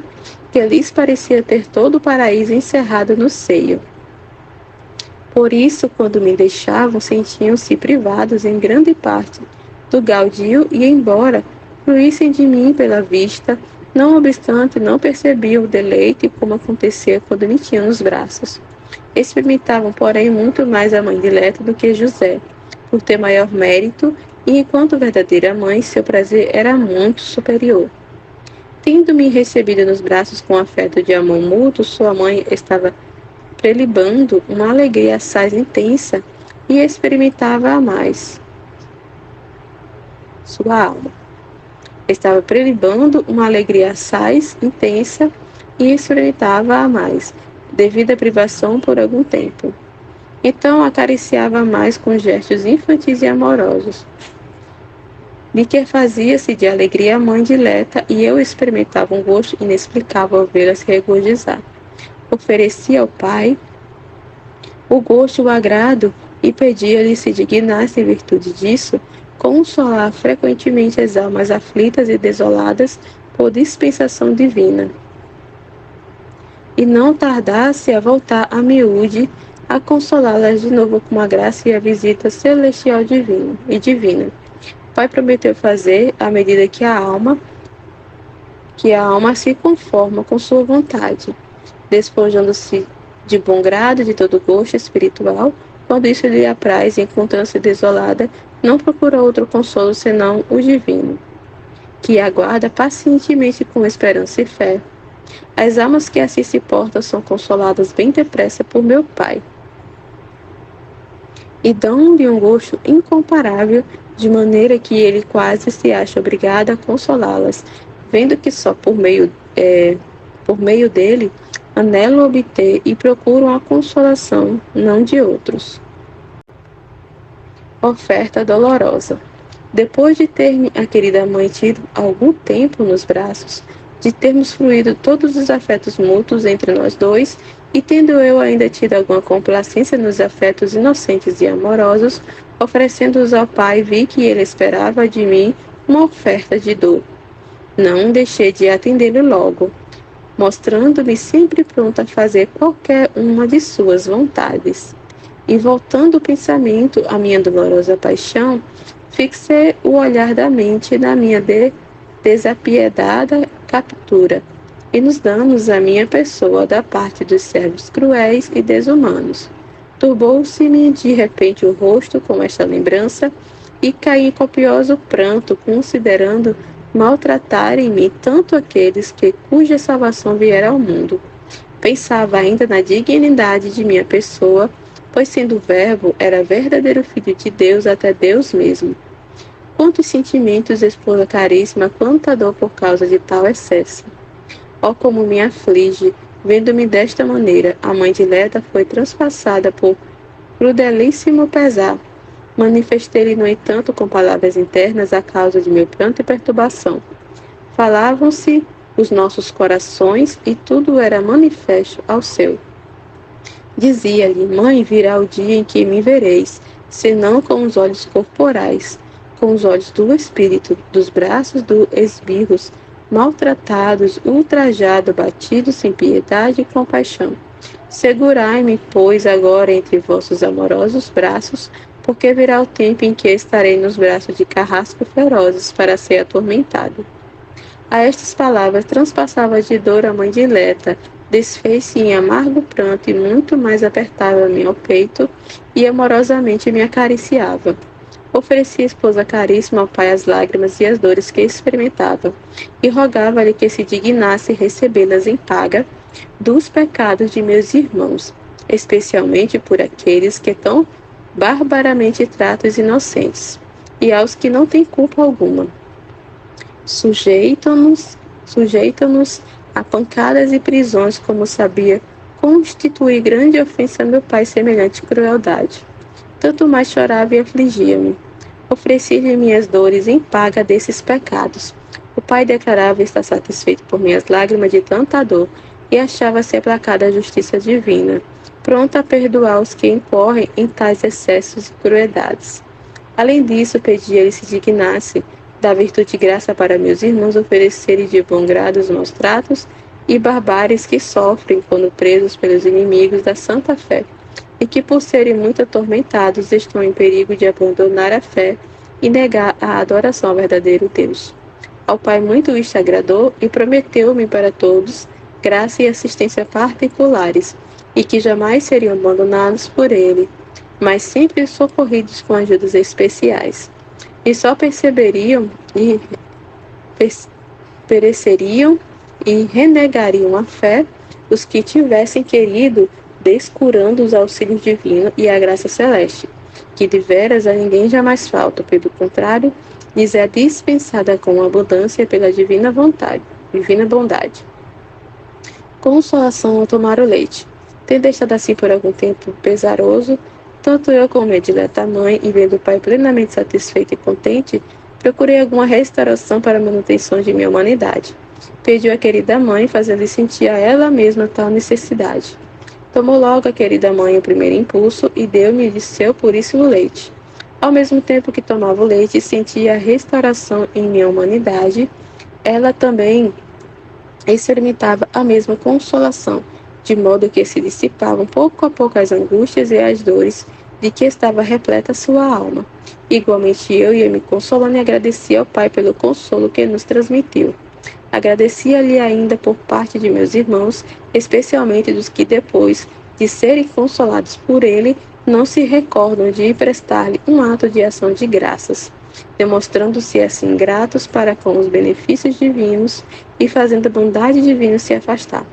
que lhes parecia ter todo o paraíso encerrado no seio. Por isso, quando me deixavam, sentiam-se privados em grande parte do gaudio e, embora fluíssem de mim pela vista, não obstante, não percebiam o deleite como acontecia quando me tinham nos braços. Experimentavam, porém, muito mais a mãe dileta do que José, por ter maior mérito, e enquanto verdadeira mãe, seu prazer era muito superior. Tendo-me recebido nos braços com afeto de amor mútuo, sua mãe estava prelibando uma alegria assaz intensa e experimentava a mais. Sua alma estava prelibando uma alegria assaz intensa e experimentava a mais. devido à privação por algum tempo. Então acariciava mais com gestos infantis e amorosos, de que fazia-se de alegria a mãe dileta, e eu experimentava um gosto inexplicável ao vê-la se regozijar. Oferecia ao pai o gosto e o agrado, e pedia-lhe se dignasse, em virtude disso, consolar frequentemente as almas aflitas e desoladas por dispensação divina, e não tardasse a voltar a miúde, a consolá-las de novo com a graça e a visita celestial divina. O Pai prometeu fazer à medida que a alma se conforma com sua vontade, despojando-se de bom grado de todo gosto espiritual, quando isso lhe apraz, e encontrando-se desolada, não procura outro consolo senão o divino, que aguarda pacientemente com esperança e fé. As almas que assim se portam são consoladas bem depressa por meu Pai, e dão-lhe um gosto incomparável, de maneira que ele quase se acha obrigado a consolá-las, vendo que só por meio dele anelam obter e procuram a consolação, não de outros. Oferta dolorosa. Depois de ter-me a querida mãe tido algum tempo nos braços, de termos fluído todos os afetos mútuos entre nós dois, e tendo eu ainda tido alguma complacência nos afetos inocentes e amorosos, oferecendo-os ao Pai, vi que ele esperava de mim uma oferta de dor. Não deixei de atendê-lo logo, mostrando-me sempre pronta a fazer qualquer uma de suas vontades. E voltando o pensamento à minha dolorosa paixão, fixei o olhar da mente na minha desapiedada captura, e nos danos à minha pessoa da parte dos servos cruéis e desumanos. Turbou-se-me de repente o rosto com esta lembrança, e caí em copioso pranto, considerando maltratarem-me tanto aqueles cuja salvação viera ao mundo. Pensava ainda na dignidade de minha pessoa, pois sendo o Verbo, era verdadeiro Filho de Deus, até Deus mesmo. Quantos sentimentos, esposa caríssima, quanta dor por causa de tal excesso. Oh, como me aflige, vendo-me desta maneira. A mãe dileta foi transpassada por crudelíssimo pesar. Manifestei-lhe, no entanto, com palavras internas, a causa de meu pranto e perturbação. Falavam-se os nossos corações, e tudo era manifesto ao seu. Dizia-lhe: mãe, virá o dia em que me vereis, senão com os olhos corporais, com os olhos do espírito, dos braços dos esbirros, maltratados, ultrajados, batidos sem piedade e compaixão. Segurai-me, pois, agora entre vossos amorosos braços, porque virá o tempo em que estarei nos braços de carrascos ferozes para ser atormentado. A estas palavras transpassava de dor a mãe dileta, desfez-se em amargo pranto e muito mais apertava-me ao peito e amorosamente me acariciava. Oferecia a esposa caríssima ao Pai as lágrimas e as dores que experimentava, e rogava-lhe que se dignasse recebê-las em paga dos pecados de meus irmãos, especialmente por aqueles que tão barbaramente tratam os inocentes, e aos que não têm culpa alguma. Sujeitam-nos a pancadas e prisões, como sabia constituir grande ofensa a meu pai semelhante crueldade. Tanto mais chorava e afligia-me. Ofereci-lhe minhas dores em paga desses pecados. O pai declarava estar satisfeito por minhas lágrimas de tanta dor, e achava-se aplacada a justiça divina, pronta a perdoar os que incorrem em tais excessos e crueldades. Além disso, pedia-lhe se dignasse, da virtude de graça para meus irmãos, oferecer-lhe de bom grado os maus tratos e barbáries que sofrem quando presos pelos inimigos da santa fé, e que, por serem muito atormentados, estão em perigo de abandonar a fé e negar a adoração ao verdadeiro Deus. Ao Pai muito isto agradou, e prometeu-me para todos graça e assistência particulares, e que jamais seriam abandonados por ele, mas sempre socorridos com ajudas especiais. E só pereceriam e renegariam a fé os que tivessem querido descurando os auxílios divinos e a graça celeste, que de veras a ninguém jamais falta, pelo contrário, lhes é dispensada com abundância pela divina bondade. Consolação ao tomar o leite. Tendo estado assim por algum tempo pesaroso, tanto eu como minha dileta mãe, e vendo o pai plenamente satisfeito e contente, procurei alguma restauração para a manutenção de minha humanidade. Pediu a querida mãe, fazendo-lhe sentir a ela mesma tal necessidade. Tomou logo a querida mãe o primeiro impulso e deu-me de seu puríssimo leite. Ao mesmo tempo que tomava o leite e sentia a restauração em minha humanidade, ela também experimentava a mesma consolação, de modo que se dissipavam pouco a pouco as angústias e as dores de que estava repleta sua alma. Igualmente eu ia me consolando e agradecia ao Pai pelo consolo que nos transmitiu. Agradecia-lhe ainda por parte de meus irmãos, especialmente dos que depois de serem consolados por ele, não se recordam de prestar-lhe um ato de ação de graças, demonstrando-se assim gratos para com os benefícios divinos e fazendo a bondade divina se afastar,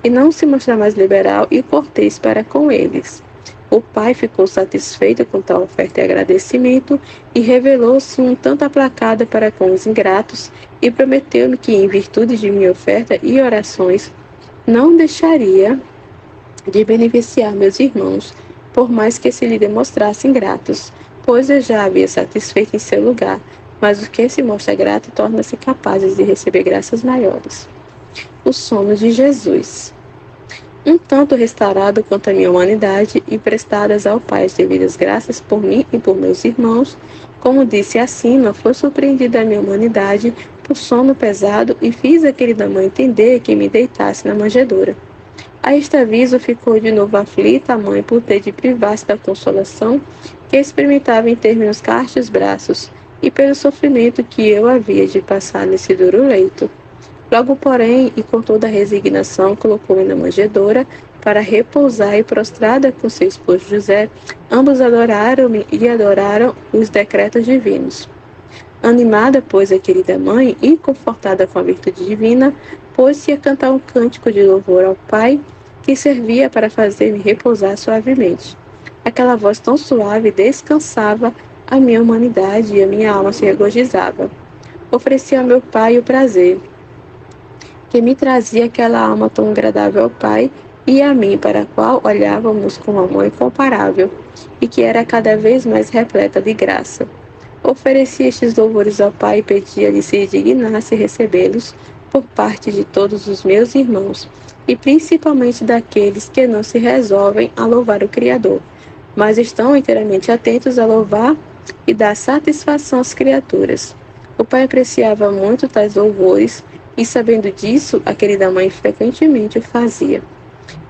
e não se mostrar mais liberal e cortês para com eles. O pai ficou satisfeito com tal oferta e agradecimento e revelou-se um tanto aplacado para com os ingratos e prometeu-me que, em virtude de minha oferta e orações, não deixaria de beneficiar meus irmãos, por mais que se lhe demonstrassem gratos, pois eu já havia satisfeito em seu lugar, mas o que se mostra grato torna-se capaz de receber graças maiores. O sono de Jesus. Um tanto restaurado quanto a minha humanidade e prestadas ao Pai as devidas graças por mim e por meus irmãos, como disse acima, foi surpreendida a minha humanidade por sono pesado e fiz a querida mãe entender que me deitasse na manjedoura. A este aviso ficou de novo aflita a mãe por ter de privar-se da consolação que experimentava em ter meus castos braços e pelo sofrimento que eu havia de passar nesse duro leito. Logo, porém, e com toda a resignação, colocou-me na manjedoura para repousar e prostrada com seu esposo José, ambos adoraram-me e adoraram os decretos divinos. Animada, pois, a querida mãe e confortada com a virtude divina, pôs-se a cantar um cântico de louvor ao Pai, que servia para fazer-me repousar suavemente. Aquela voz tão suave descansava a minha humanidade e a minha alma se regozijava. Ofereci ao meu Pai o prazer que me trazia aquela alma tão agradável ao Pai e a mim, para a qual olhávamos com amor incomparável, e que era cada vez mais repleta de graça. Ofereci estes louvores ao Pai e pedia-lhe se dignasse recebê-los por parte de todos os meus irmãos, e principalmente daqueles que não se resolvem a louvar o Criador, mas estão inteiramente atentos a louvar e dar satisfação às criaturas. O Pai apreciava muito tais louvores, e sabendo disso, a querida mãe frequentemente o fazia.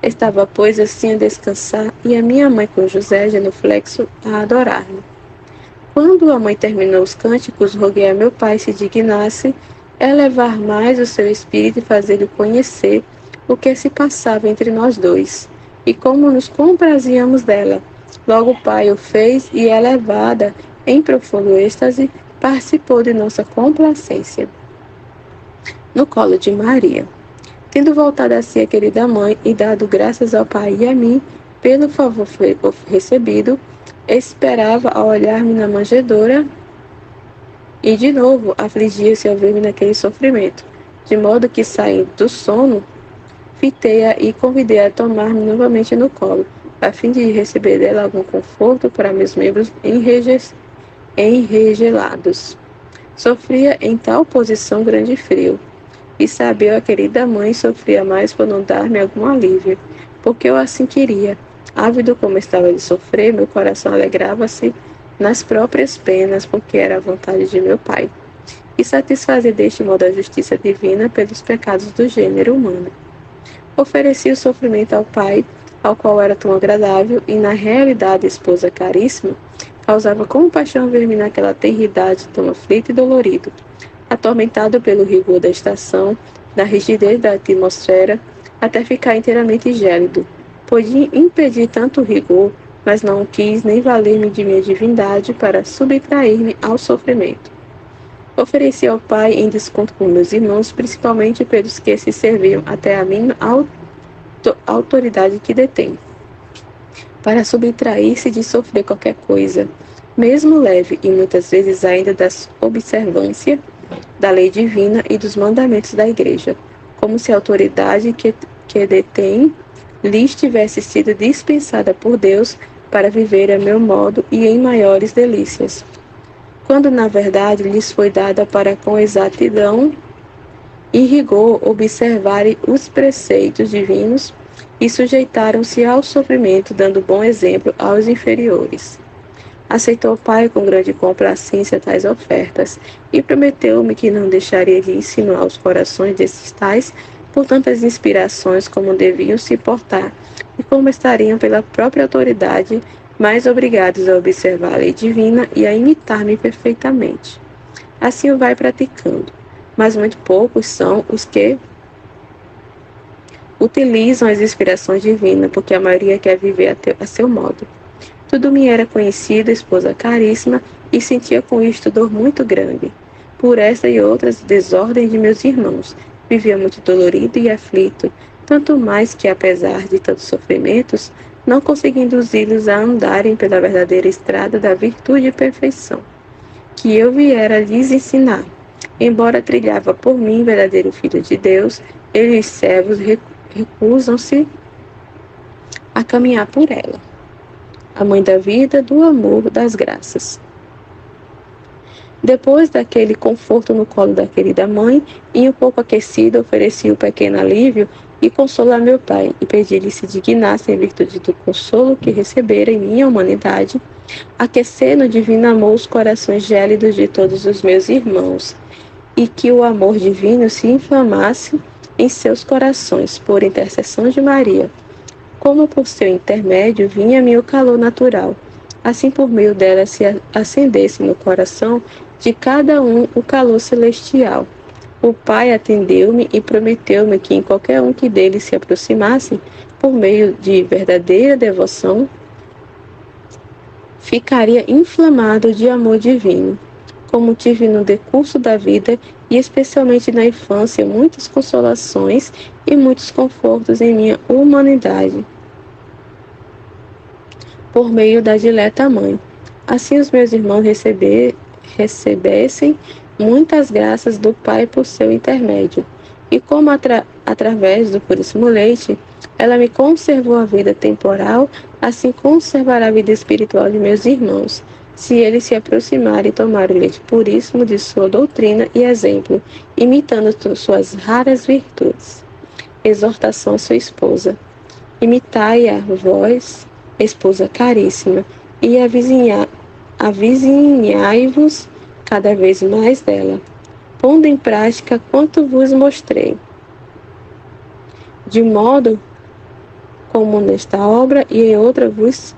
Estava, pois, assim a descansar, e a minha mãe com José, genuflexo, a adorar-me. Quando a mãe terminou os cânticos, roguei a meu pai se dignasse elevar mais o seu espírito e fazer-lhe conhecer o que se passava entre nós dois, e como nos comprazíamos dela. Logo o pai o fez, e elevada em profundo êxtase, participou de nossa complacência. No colo de Maria. Tendo voltado a si a querida mãe e dado graças ao Pai e a mim pelo favor recebido, esperava a olhar-me na manjedoura e de novo afligia-se ao ver-me naquele sofrimento, de modo que, saindo do sono, fitei-a e convidei a tomar-me novamente no colo, a fim de receber dela algum conforto para meus membros enregelados. Sofria em tal posição grande frio, e sabia a querida mãe sofria mais por não dar-me algum alívio, porque eu assim queria. Ávido como estava de sofrer, meu coração alegrava-se nas próprias penas, porque era a vontade de meu Pai, e satisfazer deste modo a justiça divina pelos pecados do gênero humano. Ofereci o sofrimento ao Pai, ao qual era tão agradável, e na realidade, esposa caríssima, causava compaixão ver-me naquela tenridade tão aflito e dolorido, atormentado pelo rigor da estação, da rigidez da atmosfera, até ficar inteiramente gélido. Podia impedir tanto rigor, mas não quis nem valer-me de minha divindade para subtrair-me ao sofrimento. Ofereci ao Pai em desconto com meus irmãos, principalmente pelos que se serviam até a minha autoridade que detém, para subtrair-se de sofrer qualquer coisa, mesmo leve e muitas vezes ainda da observância da lei divina e dos mandamentos da Igreja, como se a autoridade que detém lhes tivesse sido dispensada por Deus para viver a meu modo e em maiores delícias, quando na verdade lhes foi dada para com exatidão e rigor observarem os preceitos divinos e sujeitaram-se ao sofrimento, dando bom exemplo aos inferiores. Aceitou o Pai com grande complacência tais ofertas e prometeu-me que não deixaria de insinuar aos corações desses tais por tantas inspirações como deviam se portar e como estariam pela própria autoridade mais obrigados a observar a lei divina e a imitar-me perfeitamente. Assim o vai praticando, mas muito poucos são os que utilizam as inspirações divinas, porque a maioria quer viver a seu modo. Tudo me era conhecido, esposa caríssima, e sentia com isto dor muito grande. Por esta e outras desordens de meus irmãos, vivia muito dolorido e aflito, tanto mais que, apesar de tantos sofrimentos, não consegui induzi-los a andarem pela verdadeira estrada da virtude e perfeição, que eu viera lhes ensinar. Embora trilhava por mim, verdadeiro Filho de Deus, eles servos recusam-se a caminhar por ela. A mãe da vida, do amor, das graças. Depois daquele conforto no colo da querida mãe, e um pouco aquecido, ofereci o pequeno alívio e consolo a meu pai, e pedi-lhe se dignasse, em virtude do consolo que recebera em minha humanidade, aquecer no divino amor os corações gélidos de todos os meus irmãos, e que o amor divino se inflamasse em seus corações, por intercessão de Maria. Como por seu intermédio vinha-me o calor natural, assim por meio dela se acendesse no coração de cada um o calor celestial. O Pai atendeu-me e prometeu-me que em qualquer um que dele se aproximasse, por meio de verdadeira devoção, ficaria inflamado de amor divino. Como tive no decurso da vida, e especialmente na infância, muitas consolações e muitos confortos em minha humanidade, por meio da dileta mãe. Assim os meus irmãos recebessem muitas graças do Pai por seu intermédio. E como através do puríssimo leite, ela me conservou a vida temporal, assim conservará a vida espiritual de meus irmãos, se eles se aproximarem e tomarem o leite puríssimo de sua doutrina e exemplo, imitando suas raras virtudes. Exortação à sua esposa. Imitai-a, vós, esposa caríssima, e avizinhai-vos cada vez mais dela, pondo em prática quanto vos mostrei. De modo como nesta obra e em outra vos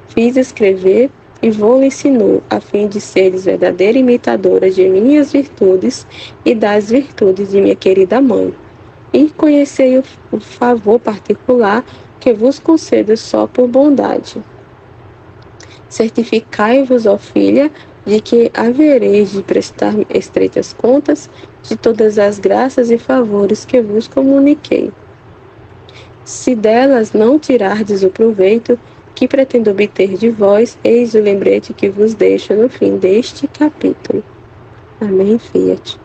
fiz escrever e vou ensinou, a fim de seres verdadeira imitadora de minhas virtudes e das virtudes de minha querida mãe. E conhecei o favor particular que vos concedo só por bondade. Certificai-vos, ó filha, de que havereis de prestar estreitas contas de todas as graças e favores que vos comuniquei. Se delas não tirardes o proveito que pretendo obter de vós, eis o lembrete que vos deixo no fim deste capítulo. Amém, Fiat.